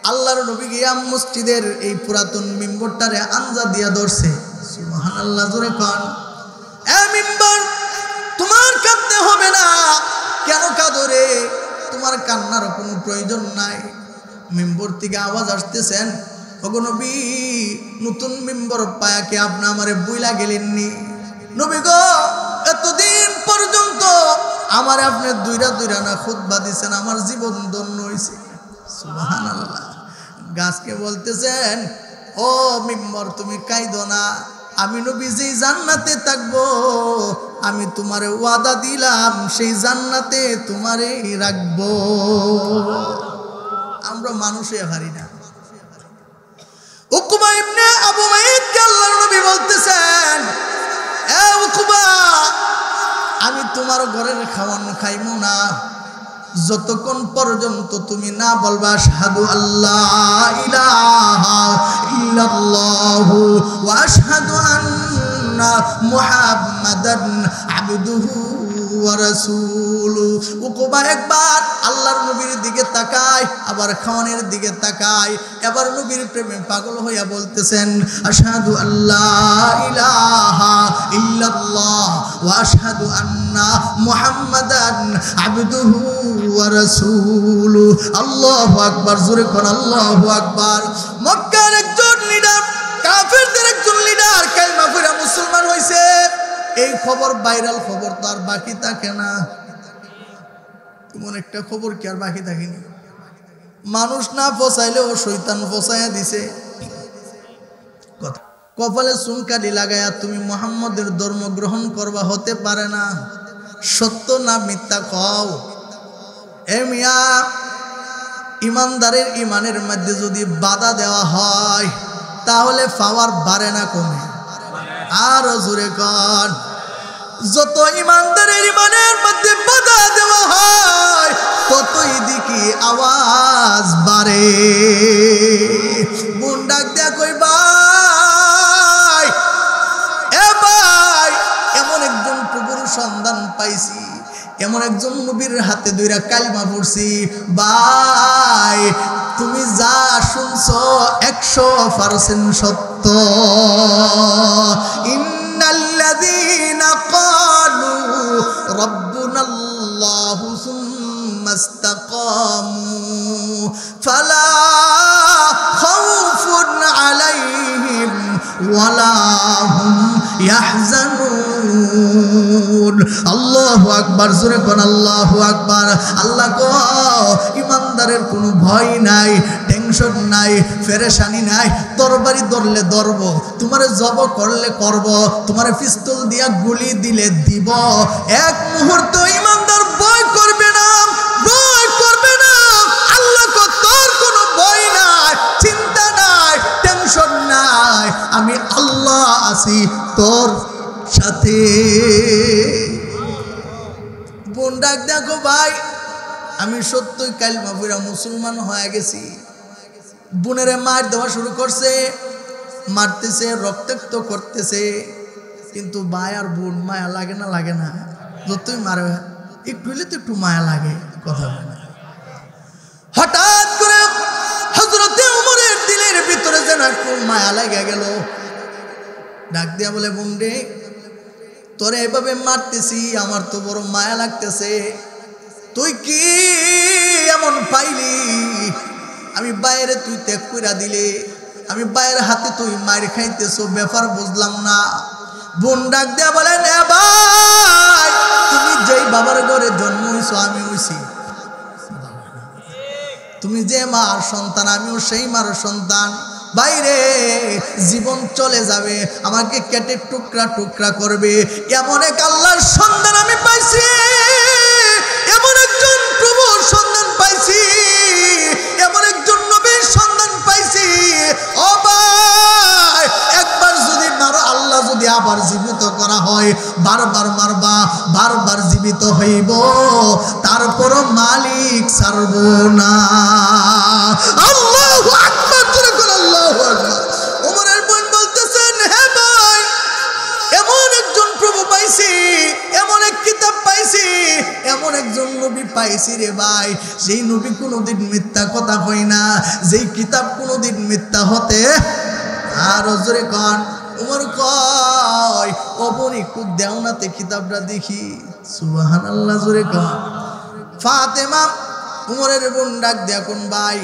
আল্লাহর নবী গিয়া মসজিদের এই পুরাতন মিম্বরটারে আঞ্জা দিয়া ধরছে। সুবহানাল্লাহ, জোরে কর। এ মিম্বর, তোমার কাঁদতে হবে না। কেন কাঁদো রে? তোমার কান্নার কোনো প্রয়োজন নাই। মিম্বর থেকে আওয়াজ আসতেছেন, ওগো নবী, নতুন মিম্বর পায়াকে আপনি আমারে বুইলা গেলেননি। নবী গো, এতদিন পর্যন্ত আমারে আপনি দুইরা দুইরা না খুতবা দিছেন, আমার জীবন ধন্য হইছে। সুবহানাল্লাহ। গাছকে বলতেছেন, ও মিম্বর, তুমি কাইদো না, আমি নবী যেই জান্নাতে থাকবো, আমি তোমারে ওয়াদা দিলাম সেই জান্নাতে তোমারে রাখবো। আমরা মানুষে হারি না। উকবা ইবনে আবু মাইতকে আল্লাহর নবী বলতেছেন, এ উকবা, আমি তোমার ঘরের খাওয়ান খাইমু না যতক্ষণ পর্যন্ত তুমি না বলবা আশহাদু আল্লাহ ইলাহা ইল্লাল্লাহু ওয়া আশহাদু আন্না মুহাম্মাদান আবদুহু ওয়া রাসূলুহু। উকবা একবার আল্লাহর নবীর দিকে তাকায়, আবার খাওয়ানের দিকে তাকায়, এবার নবীর প্রেমে পাগল হইয়া বলতেছেন, আশহাদু আল্লাহ ইলাহা ইল্লাল্লাহ ওয়া আশহাদু আন্না মুহাম্মাদান আবদুহু ওয়া রাসূলুহু। আল্লাহু আকবার, জোরে কোন আল্লাহু আকবার। মক্কার একজন লিডার, কাফেরদের একজন লিডার কালিমা পড়া মুসলমান হইছে। এই খবর ভাইরাল খবর তো আর বাকি থাকে না। এমন একটা খবর কি আর বাকি থাকেনি? মানুষ না ফসাইলেও শয়তান ফসাইয়া দিছে। কপালে চুনকালি লাগাইয়া তুমি মুহাম্মদের ধর্ম গ্রহণ করবা, হতে পারে না। সত্য না মিথ্যা কও। এ মিয়া, ইমানদারের ইমানের মধ্যে যদি বাধা দেওয়া হয় তাহলে পাওয়ার বাড়ে না কমে? আরো জোরে কর। যত ইমানদারের ইমানের মধ্যে বাধা দেওয়া হয় ততই দেখি আওয়াজ বাড়ে। মন ডাক দেয়া কই, ভাই, এ ভাই, এমন একজন প্রভুর সন্ধান পাইছি, এমন একজন নবীর হাতে দুইরা কালিমা পড়ছি। ভাই, তুমি যা শুনছো 100% সত্য। ইন্নাল্লাযীনা ক্বালু রাব্বুনাল্লাহু সুম্মা ইসতাকামু ফালা খাউফুন আলাইহিম ওয়ালা হুম ইয়াহজানুন। আল্লাহু আকবার, জোরে কোন আল্লাহু আকবার। আল্লাহ কো, ইমানদারের কোনো ভয় নাই, টেনশন নাই, পেরেশানি নাই। তরবারি ধরলে ধরব, তোমারে জব করলে করব, তোমারে পিস্তল দিয়া গুলি দিলে দিব। এক মুহূর্ত ইমানদার ভয় করবে না, ভয় করবে না। আল্লাহ কো, তোর কোনো ভয় নাই, চিন্তা নাই, টেনশন নাই, আমি আল্লাহ আছি তোর সাথে। বোন ডাক দেখো, ভাই, আমি সত্যই কালিমা পড়া মুসলমান হয়ে গেছি। বোনেরে মার দেওয়া শুরু করছে, মারতেছে, রক্তাক্ত করতেছে। কিন্তু ভাই আর বোন মায়া লাগে না? লাগে না? যতই মারে একটু হইলে তো একটু মায়া লাগে, কথা বলে না। হঠাৎ করে হযরতে ওমরের দিলের ভিতরে যেন একটু মায়া লেগে গেল। ডাক দিয়া বলে, বোন রে, তোরে এভাবে মারতেছি, আমার তো বড় মায়া লাগতেছে। তুই কি এমন পাইলি আমি বাইরে তুই ত্যাগ কইরা দিলে, আমি বাইরের হাতে তুই মায়ের খাইতেছো, ব্যাপার বুঝলাম না। বোন ডাক দেয়া বলেন, এ ভাই তুমি যেই বাবার ঘরে জন্ম হইছো আমি হইছি, তুমি যে মার সন্তান আমিও সেই মার সন্তান। বাইরে জীবন চলে যাবে, আমাকে কেটে টুকরা টুকরা করবে, এমন এক আল্লাহর সন্তান আমি পাইছি, এমন একজন প্রভুর সন্তান পাইছি, এমন একজন নবীর সন্তান পাইছি। ও ভাই একবার যদি মারো, আল্লাহ যদি আবার জীবিত করা হয়, বারবার মারবা, বারবার জীবিত হইব, তারপরও মালিক ছাড়ব না। আল্লাহু আকবার, জোরে করে আল্লাহু আকবার। ওমরের বোন বলতেছেন, হে ভাই এমন একজন প্রভু পাইছি, এমন এক কিতাব পাইছি, এমন একজন নবী পাইছি রে ভাই, সেই নবী কোনোদিন মিথ্যা কথা কয় না, যেই কিতাব কোনোদিন মিথ্যা হতে আর জোরে কন। উমর কয়, ও বোন একটু দেও নাতে কিতাবটা দেখি। সুবহানাল্লাহ, জোরে কন। ফাতেমা উমরের বোন ডাক দেয়া, কোন ভাই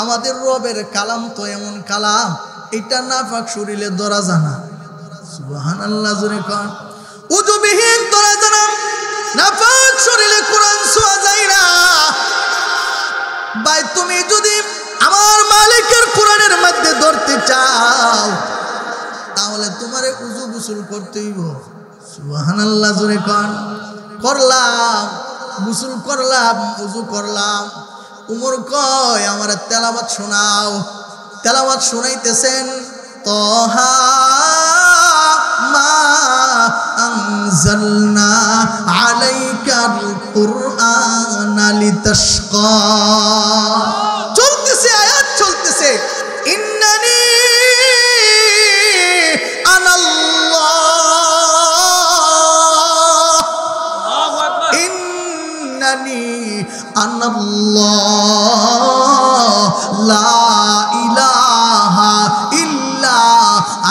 আমাদের রবের কালাম তো এমন কালাম, এটা নাফাক শরীরে ধরা জানা। সুবহানাল্লাহ, জোরে কন। উযুবিহীন ধরা জানা, নাফাক শরীরে কোরআন ছোঁয়া যায় না। ভাই তুমি যদি আমার মালিকের কোরআনের মধ্যে ধরতে চাও, তাহলে তোমারে উযু গোসল করতে হইব। সুবহানাল্লাহ, জোরে কন। করলাম, গোসল করলাম, উযু করলাম। উমর কয়, আমার তেলাওয়াত শোনাও। তেলাওয়াত শোনাইতেছেন, তহা মা আনজালনা আলাইকাল কুরআনা লিতাশকা। চলতেছে আয়াত, চলতেছে, ইন্নানি আনাল্লাহ লা ইলাহা ইল্লা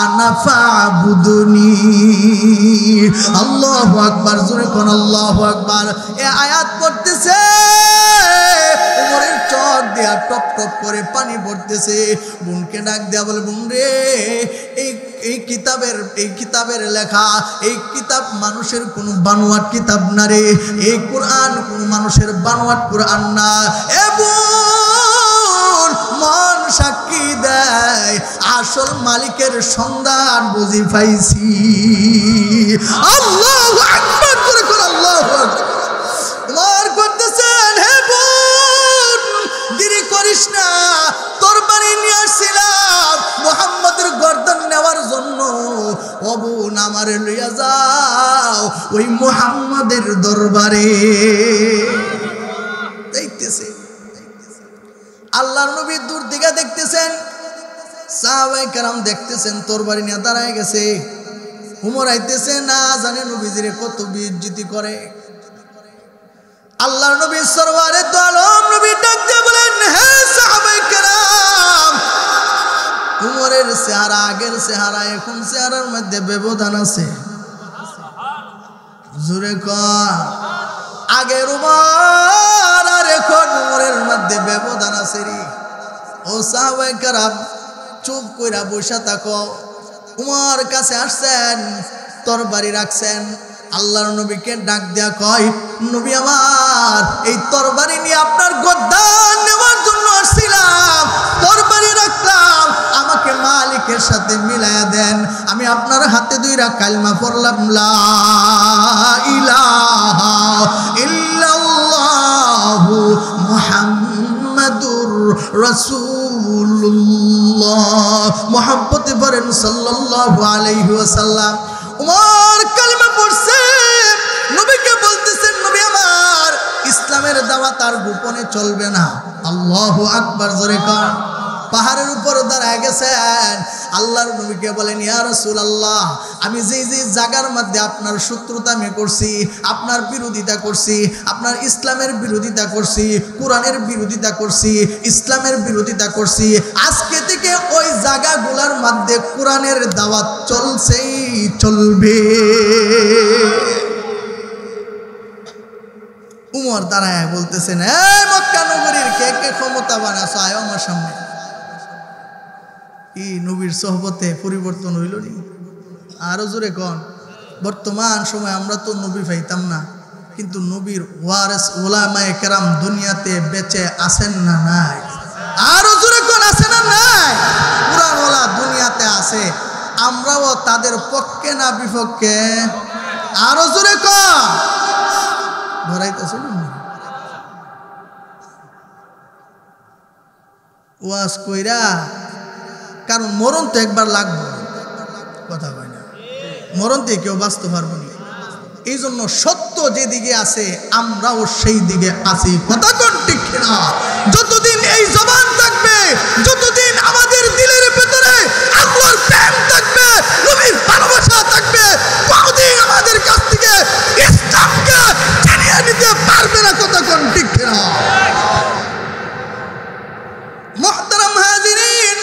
আনা ফাবুদুনি। আল্লাহু আকবার, জোরে কোন আল্লাহু আকবার। এই আয়াত পড়তেছে, উমরের চোখ দিয়া টপ টপ করে পানি পড়তেছে। বোনকে ডাক দেয়া বলে, বোন রে এই কিতাবের লেখা, এই কিতাব মানুষের কোনো বানোয়াট কিতাব না রে, এই কোরআন কোনো মানুষের বানোয়াট কোরআন না। এ বোন মন সাক্ষী দেয়, আসল মালিকের সন্ধান বুঝি পাইছি। আল্লাহু আকবার, করে করে আল্লাহু আকবার। উমর করতেছেন, হে বোন দেরি করিস না, তরবারি নিয়ে আসছিলাম মুহাম্মদের গর্দান নেওয়ার জন্য। ও বোন আমারে লইয়া যাও ওই মুহাম্মদের দরবারে। দেখতেছে আল্লাহর নবী দূর থেকে দেখতেছেন, সাহাবায়ে কেরাম দেখতেছেন, তরবারি নিয়ে দাঁড়ায় গেছে। উমর আইতেছে, না জানে নবীজিরে কত বেইজ্জতি করে। আল্লাহর নবী সরওয়ারে দু আলম নবী ডাক দিয়ে বলেন, হে সাহাবায়ে কেরাম, উমরের চেহারা আগের চেহারা এখন চেহারার মধ্যে ব্যবধান আছে। জোরে কর, আগের উমর আর এখন উমরের মধ্যে ব্যবধান আছে রে। ও সাহাবায়ে কেরাম চুপ কইরা বসে থাকো। উমর কাছে আসছেন, তরবারি রাখছেন। আল্লাহর নবীকে ডাক দেয়া কয়, নবী আমার এই তরবারি নিয়ে আপনার গর্দান নেওয়ার জন্য আসছিলাম, তরবারি রাখলাম, আমাকে মালিকের সাথে মিলায়া দেন। আমি আপনার হাতে দুইটা কালিমা পড়লাম, লা ইলাহা ইল্লাল্লাহু মুহাম্মাদুর রাসূলুল্লাহ। মুহাব্বতে পড়েন সাল্লাল্লাহু আলাইহি ওয়াসাল্লাম। উমর কালিমা পড়ছে, নবীকে বলতেছেন, নবী আমার ইসলামের দাওয়াত আর গোপনে চলবে না। আল্লাহু আকবার, জোরে কর। পাহাড়ের উপর দাঁড়ায় গেছেন, আল্লাহর নবীকে বলেন, ইয়া রাসূলুল্লাহ, আমি যে জায়গার মধ্যে আপনার শত্রুতা আমি করছি, আপনার বিরোধিতা করছি, আপনার ইসলামের বিরোধিতা করছি, কোরআনের বিরোধিতা করছি, ইসলামের বিরোধিতা করছি, আজকে থেকে ওই জায়গাগুলোর মধ্যে কোরআনের দাওয়াত চলছেই চলবে। উমর দাঁড়ায় বলতেছেন, এই মক্কা নগরীর কে কে ক্ষমতাবান আছো, আয় আমার সামনে। কি নবীর সোহবতে পরিবর্তন হইল নি? আরো জোরে কন। বর্তমান সময় আমরা তো নবী পাইতাম না, কিন্তু নবীর ওয়ারিস উলামায়ে কেরাম দুনিয়াতে বেঁচে আছেন না নাই? আরো জোরে কোন আছে না নাই? কুরআনওয়ালা দুনিয়াতে আছে, আমরাও তাদের পক্ষে না বিপক্ষে? আরো জোরে কোন। ধরাইতেছে না ওয়াজ কইরা, কারণ মরণ তো একবার লাগবে, কথা কয় না, মরণ থেকে কেউ বাঁচতে পারবো না। এই জন্য সত্য যেদিকে আছে আমরাও সেই দিকে আছি, কথা কোন ঠিক না? যতদিন এই জবান থাকবে, যতদিন আমাদের দিলের ভেতরে আল্লাহর প্রেম থাকবে, নবীর ভালোবাসা থাকবে, কোনদিন আমাদের কাছ থেকে ইসলামকে ছিনিয়ে নিতে পারবে না, কথা কোন ঠিক না? মুহতারাম হাজিরিন,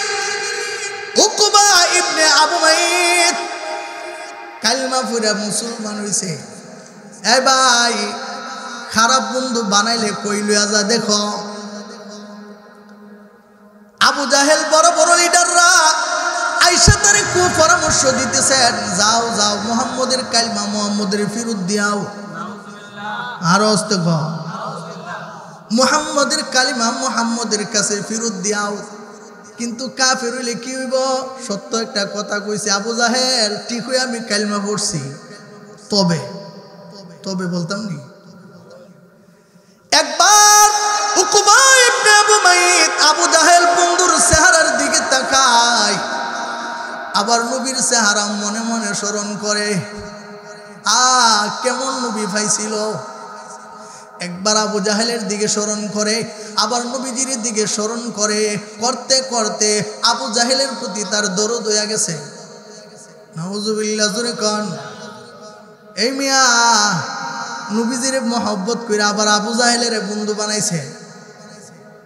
উকবা ইবনে আবু মাইত কালিমা পড়ে মুসলমান হইছে। এ ভাই, খারাপ বন্ধু বানাইলে কই লইয়া যা দেখো। আবু জাহেল বড় বড় লিডাররা আইসা তারে পরামর্শ দিতেছেন, যাও যাও মুহাম্মদের কালিমা মুহাম্মদের ফিরত দিয়াও। আর অস্তে ক মুহাম্মদের কালিমা মুহাম্মদের কাছে ফিরত দিয়াও। কিন্তু কাফের হইলে কি হইব? সত্য একটা কথা কইছে আবু জাহেল, ঠিক হয়ে আমি কালিমা পড়ছি, তবে তবে বলতাম নি। একবার উকবা ইবনে আবু মাইত আবু জাহেল বন্ধুর চেহারার দিকে তাকায়, আবার নবীর চেহারা মনে মনে স্মরণ করে, কেমন নবী পাইছিল। একবার আবু জাহেলের দিকে স্মরণ করে, আবার নবীজির দিকে স্মরণ করে, করতে করতে আবু জাহেলের প্রতি তার দরদ হয়ে গেছে। নাউজুবিল্লাহ, জোরে কন। এই মিয়া নবীজির মহব্বত করে আবার আবু জাহেলের বন্ধু বানাইছে।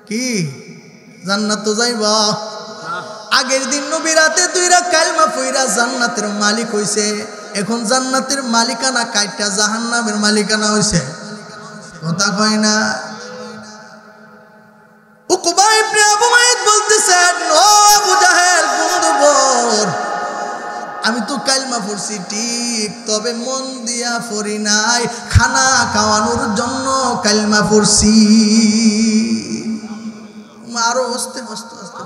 কি জান্নাত তো যাইব? আগের দিন নবী রাতে 2 রাত কালিমা পড়া জান্নাতের মালিক হইছে, এখন জান্নাতের মালিকানা কাইটা জাহান্নামের মালিকানা হইছে, কথা কয় না? উকবা ইবনে আবু মাইত বলতেছেন, ও আবু জাহেল বন্ধুবর, আমি তো কালিমা পড়ছি ঠিক, তবে মন দিয়া পড়ি নাই, খানা খাওয়ানোর জন্য কালিমা পড়ছি। আরো হস্তে হস্তে হস্তে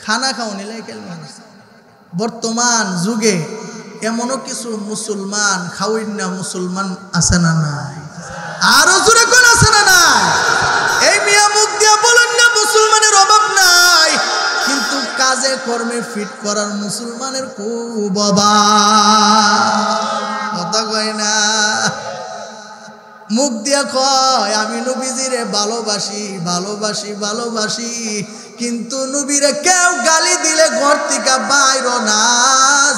খানা খাওয়ানি লাই কালিমা পড়ছি। বর্তমান যুগে এমনও কিছু মুসলমান খাওয়াই না মুসলমান আছে না নাই? আরো জোরে কোন আছে না নাই? এই মিয়া মুখ দিয়া বলেন না মুসলমানের অভাব নাই, কিন্তু কাজে কর্মে ফিট করার মুসলমানের খুব অভাব, কথা কয় না? মুখ দিয়া কয় আমি নবীজিরে ভালোবাসি ভালোবাসি ভালোবাসি, কিন্তু নবীরে কেউ গালি দিলে ঘর থেকে বাইর না,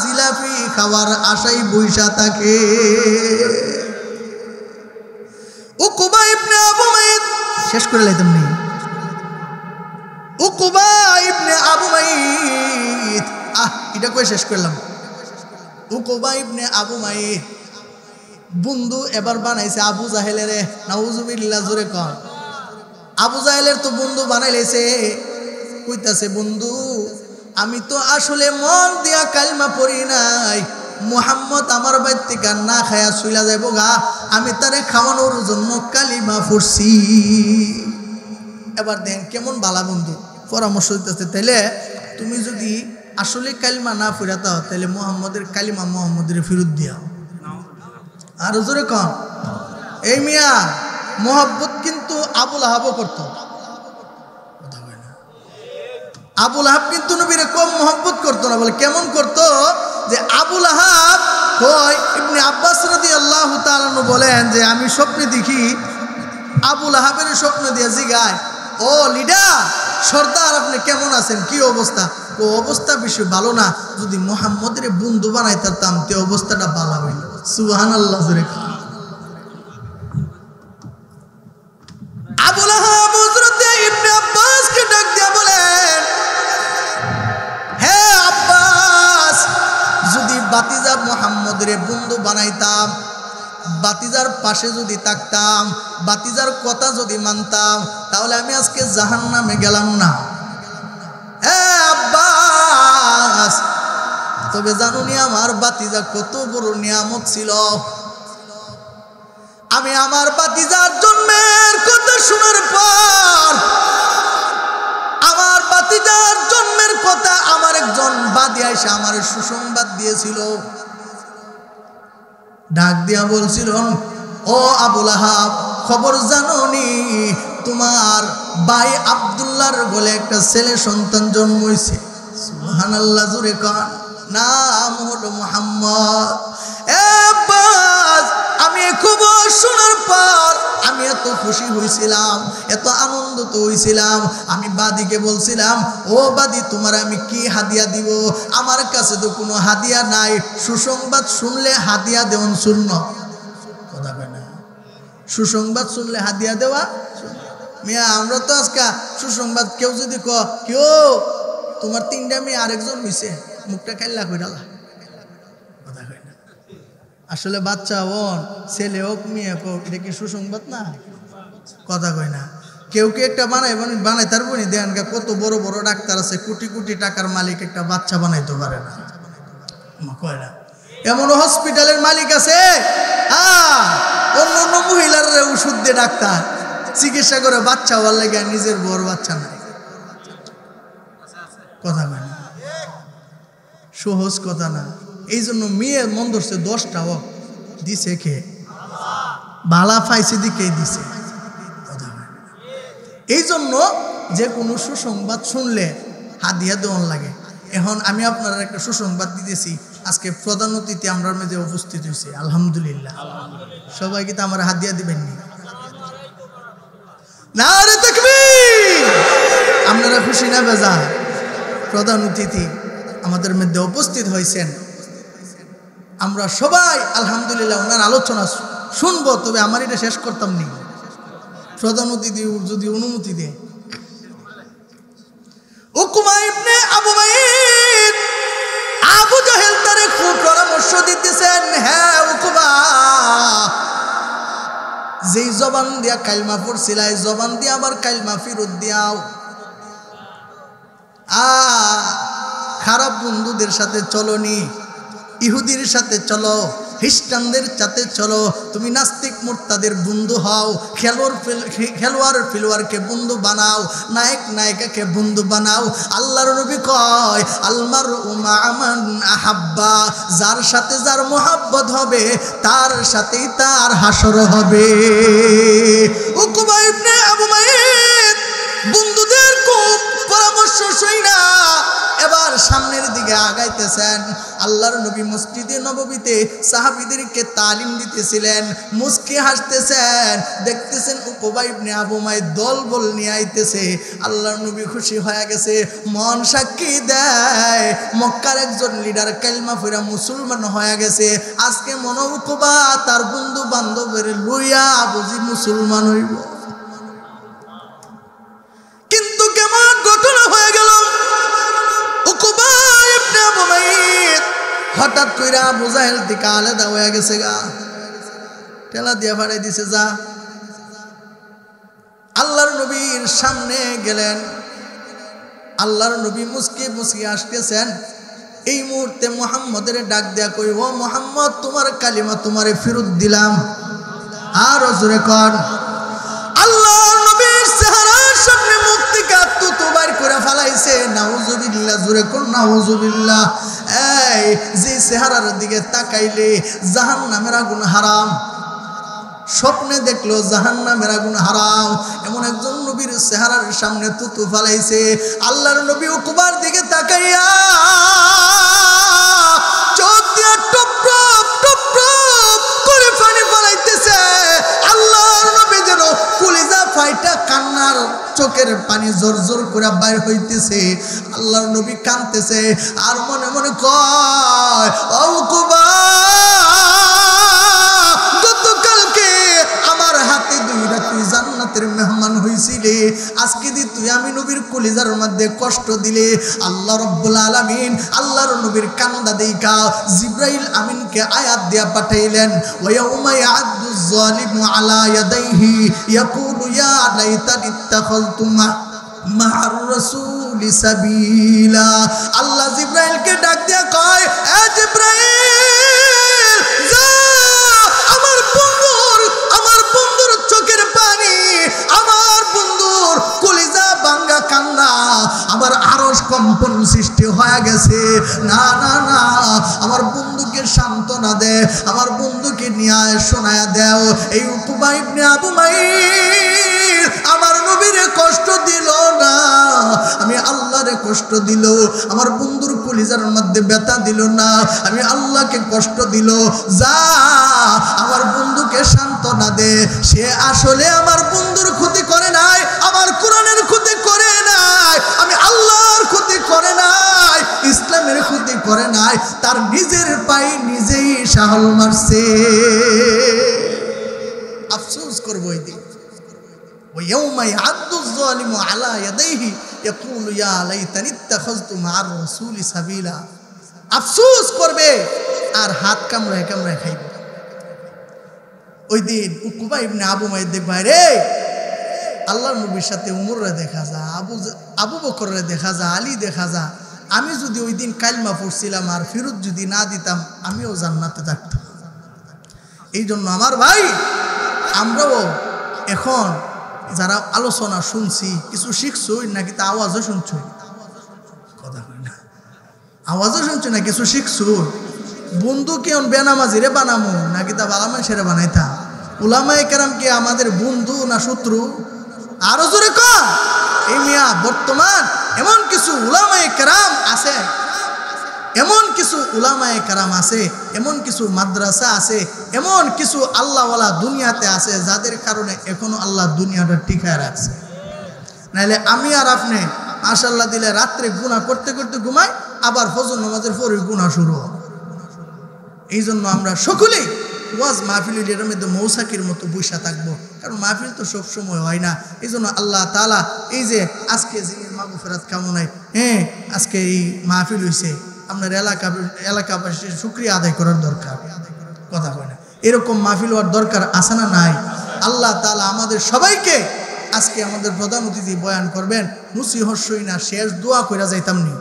জিলাপি খাওয়ার আশাই বইসা থাকে। উকবা ইবনে আবু মাইত শেষ করে লাইতাম নি। উকবা ইবনে আবু মাইত, এটা কই শেষ করলাম। উকবা ইবনে আবু মাইত বন্ধু এবার বানাইছে আবু জাহেলের। নাউজুবিল্লাহ, জোরে কর। আবু জাহেলের তো বন্ধু বানাইলেছে, কইতাছে বন্ধু আমি তো আসলে মন দিয়া কালিমা পড়ি নাই, মুহাম্মদ আমার বাইর থেকে না খায়া চইলা যাইব গা, আমি তারে খাওয়ানোর জন্য কালিমা পড়ছি। এবার দেখেন কেমন বালা বন্ধু পরামর্শ দিতেছে, তাইলে তুমি যদি আসলে কালিমা না ফিরাতে হও, তাহলে মুহাম্মদের কালিমা মুহাম্মদের ফিরত দিও। আর জোরে কন। এই মিয়া মোহাব্বত কিন্তু আবুল আহাবও করত, আবুল আহাব কিন্তু নবীরে কম মোহাব্বত করতো না। বলে কেমন করতো? যে আবুল আহাব কয়, ইবনে আব্বাস রাদিয়াল্লাহু তাআলা আনহু বলেন যে আমি স্বপ্নে দেখি, আবুল আহাবের স্বপ্ন দিয়ে জিগায়, ও লিডার সর্দার আপনি কেমন আছেন, কি অবস্থা? ও অবস্থা বেশি ভালো না, যদি মুহাম্মদের বন্ধু বানাইতাম তে অবস্থাটা ভালো হইল। সুবহানাল্লাহ, জোরে কর। আবুল আহাব হযরত ইবনে আব্বাসকে ডাক দিয়া বলেন, হে আব্বাস, যদি বাতিজা মুহাম্মদের বন্ধু বানাইতাম বাতিজার পাশে যদি থাকতাম, বাতিজার কথা যদি মানতাম, তাহলে আমি আজকে জাহান্নামে গেলাম না। আব্বাস, তবে জানুনি আমার বাতিজা কত বড় নিয়ামত ছিল। আমি আমার বাতিজার জন্মের কথা শোনার পর, আমার বাতিজার জন্মের কথা আমার একজন বাদী এসে আমার সুসংবাদ দিয়েছিল। ডাক দিয়া বলছিল, ও আবুল আহাব, খবর জানোনি তোমার ভাই আব্দুল্লাহর বলে একটা ছেলে সন্তান জন্ম হয়েছে? সুবহানাল্লাহ, জোরে কর। নাম হলো মুহাম্মদ। আমি খবর শোনার পর আমি এত খুশি হয়েছিলাম, এত আনন্দিত হয়েছিলাম। আমি বাদীকে বলছিলাম, ও বাদী, তোমার আমি কি হাদিয়া দিব? আমার কাছে তো কোনো হাদিয়া নাই, সুসংবাদ শুনলে হাদিয়া দেওয়ান শূন্য। কথা কয় না, সুসংবাদ শুনলে হাদিয়া দেওয়া। মিয়া, আমরা তো আজকে সুসংবাদ কেউ যদি কেউ তোমার 3টা মেয়ে আরেকজন হয়েছে, মুখটা খাইলা কইরালা। কথা কয় না, আসলে বাচ্চা হোক, ছেলে হোক, মেয়ে হোক, এটা কি সুসংবাদ না? কথা কয় না। কেউ কি একটা বানাই তার বনি দেন, কত বড় বড় ডাক্তার আছে, কোটি কোটি টাকার মালিক, একটা বাচ্চা বানাইতে পারে না। কয় না, এমন হসপিটালের মালিক আছে, অন্য অন্য মহিলার ওষুধ দিয়ে ডাক্তার চিকিৎসা করে বাচ্চা হওয়ার লাগে, নিজের বড় বাচ্চা নাই। কথা কয় না, সহজ কথা না। এই জন্য মেয়ে মন ধরছে 10টা হোক, দিছে কে? বালা ফাইসে দিকেই দিছে। কথা কয় না। এই জন্য যে কোনো সুসংবাদ শুনলে হাদিয়া দেওয়ান লাগে। এখন আমি আপনারা একটা সুসংবাদ দিতেছি, আজকে প্রধান অতিথি আমরা মধ্যে উপস্থিত হয়েছে, আলহামদুলিল্লাহ। সবাইকে তো আমার হাদিয়া দিবেননি? নারে তাকবীর! আপনারা খুশি না বেজার? প্রধান অতিথি আমাদের মধ্যে উপস্থিত হয়েছেন। আমরা সবাই আলহামদুলিল্লাহ ওনার আলোচনা শুনবো, তবে আমার এটা শেষ করতাম নি, প্রধান অতিথি যদি অনুমতি দেয়। উকবা ইবনে আবু মাইদ, আবু জাহেল তারে খুব পরামর্শ দিতেছেন, হ্যাঁ উকবা, যেই জবান দিয়া কালমা পড়ছিল, এই জবান দিয়া আবার কালমা ফিরত দিয়াও। খারাপ বন্ধুদের সাথে চলনি, ইহুদির সাথে চলো, খ্রিস্টানদের সাথে চলো। তুমি নাস্তিক মুরতাদের বন্ধু হও, খেলোয়াড় ফিলোয়ারকে বন্ধু বানাও, নায়ক নায়িকাকে বন্ধু বানাও। আল্লাহর নবী কয়, আলমারউ মা মান আহাব্বা, যার সাথে যার মোহাব্বত হবে তার সাথেই তার হাসর হবে। উকবা ইবনে আবু মাইদ বন্ধুদের খুব পরামর্শ শুইনা এবার সামনের দিকে আগাইতেছেন। আল্লাহর নবী মসজিদে নববীতে সাহাবীদেরকে তালিম দিতেছিলেন, মুস্কি হাসতেছেন, দেখতেছেন উকবা ইবনে আবু মাইদ দল বল নিয়ে আইতেছে। আল্লাহর নবী খুশি হয়ে গেছে, মন সাক্ষী দেয় মক্কার একজন লিডার কালিমা পড়া মুসলমান হয়ে গেছে। আজকে মনে উকবা তার বন্ধু বান্ধবের লইয়া বুঝি মুসলমান হইব। কিন্তু কেমন ঘটনা হয়ে গেল, উকবা ইবনে আবু মাইদ হঠাৎ কইরা আবু জাহেল থেকে আলাদা হয়ে গেছে গা, ঠেলা দিয়া ফাড়াই দিছে। যা আল্লাহর নবীর সামনে গেলেন, আল্লাহর নবী মুস্কি মুস্কি আসতেছেন। এই মুহূর্তে মুহাম্মদের ডাক দেয়া কই, ও মুহাম্মদ, তোমার কালিমা তোমারে ফেরত দিলাম। আর জোরে কর। আল্লাহর নবীর চেহারার সামনে মুখ থেকে তুতু বাইর করে ফেলাইছে। নাউজুবিল্লাহ, জোরে কর নাউজুবিল্লাহ। এই যে চেহারার দিকে তাকাইলে জাহান্নামের আগুন হারাম, স্বপ্নে দেখলো জাহান্নামের আগুন হারাম, এমন একজন নবীর চেহারার সামনে তুতু ফেলাইছে। আল্লাহর নবী উকবার দিকে তাকাইয়া চোখ দিয়ে টপ টপ টপ টপ করে পানি ফেলাইতেছে। আল্লাহর নবী যেন কলিজা ফাইটা কান্নার চোখের পানি জোর জোর করে বাইর হইতেছে। আল্লাহর নবী কাঁদতেছে আর মনে মনে কয়, ও উকবা, গতকালকে আমার হাতে দুইটা তুই জান্নাতের মেহমান হইছিলি, দিলে, আজকে দি তুই আমি নবীর কলিজার মধ্যে কষ্ট দিলে। আল্লাহ রাব্বুল আলামিন আল্লাহর নবীর কান্দা দেইখা জিবরাইল আমিনকে আয়াত দিয়া পাঠাইলেন, ওয়া ইয়াউমা ইয়া'আদ্দু যালিমু আলা ইয়াদাইহি ইয়াকুলু ইয়া লাইতানি ইত্তাখাযতু মা'আর রাসূলি সাবিলা। আল্লাহ জিবরাইলকে ডাক দিয়া কয়, এ জিবরাইল যা আমার বন্ধুর চোখের পানি, আমার বন্ধুর কলিজা ভাঙ্গা কান্না, আমার আরশ কম্পন সৃষ্টি হয়ে গেছে। না না না, আমার বন্ধুকে সান্ত্বনা দে, আমার বন্ধুকে নিয়ে শোনায়া দেও। এই উকবা ইবনে আবু মাইর আমার নবীরে কষ্ট দিল না, আমি আল্লাহরে কষ্ট দিল। আমার বন্ধুর কলিজার মধ্যে ব্যথা দিল না, আমি আল্লাহকে কষ্ট দিল। যা আমার বন্ধুকে সান্ত্বনা দে, সে আসলে আমার বন্ধুর ক্ষতি করে নাই, আমার কোরআনের ক্ষতি করে নাই, আমি আল্লাহর ক্ষতি করে নাই, ইসলামের ক্ষতি করে নাই, তার নিজের পায়ে নিজেই শাহল মারছে। আফসোস করবো ওই দিন। ويوم يعض الظالم على يديه يقول يا ليتني اتخذت مع الرسول سبيلا। আফসোস করবে আর হাত কামড়ায় কামড়ায় খাইবে। ওই দিন উকবা ইবনে আবু মাইর দেখবে, রে আল্লাহর নবীর সাথে উমরে দেখা যা, আবু বকরে দেখা যা, আলী দেখা যা, আমি যদি ওই দিন কালমা পড়ছিলাম আর ফেরত যদি না দিতাম আমিও জান্নাতে থাকতাম। এই জন্য আমার ভাই, আমরাও এখন যারা আলোচনা শুনছি কিছু শিখছই নাকি তা আওয়াজও শুনছই? কথা হয় না, আওয়াজও শুনছো না, কিছু শিখছো? বন্ধু কেমন বেনামাজি রে বানামো নাকি তা বালা মানুষের বানাইতা? উলামায়ে কেরাম কি আমাদের বন্ধু না শত্রু? আরো জোরে কর। এই মিয়া বর্তমান এমন কিছু উলামায়ে কেরাম আছে, এমন কিছু উলামায়ে কেরাম আছে, এমন কিছু মাদ্রাসা আছে, এমন কিছু আল্লাহওয়ালা দুনিয়াতে আছে যাদের কারণে এখনো আল্লাহ দুনিয়াটা টিকায় রাখছে। নাইলে আমি আর আপনি মাশাআল্লাহ দিলে রাত্রে গুনাহ করতে করতে ঘুমাই, আবার ফজর নামাজের পরে গুনাহ শুরু হয়। এই জন্য আমরা সকলেই ওয়াজ মাহফিল এর মধ্যে মৌসাকির মতো বৈশা থাকবো, কারণ মাহফিল তো সবসময় হয় না। এই জন্য আল্লাহ তাআলা এই যে আজকে যিনি মাগফিরাত কামনায় আজকে এই মাহফিল হয়েছে, আপনার এলাকাবাসীর শুকরিয়া আদায় করার দরকার। কথা হয় না, এরকম মাহফিল হওয়ার দরকার আছে না নাই? আল্লাহ তাআলা আমাদের সবাইকে, আজকে আমাদের প্রধান অতিথি বয়ান করবেন, নসিহত সই না শেষ দোয়া কইরা যাইতাম নি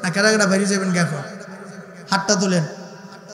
না, কেরা কেরা বেরিয়ে যাবেন, এখন হাতটা তোলেন।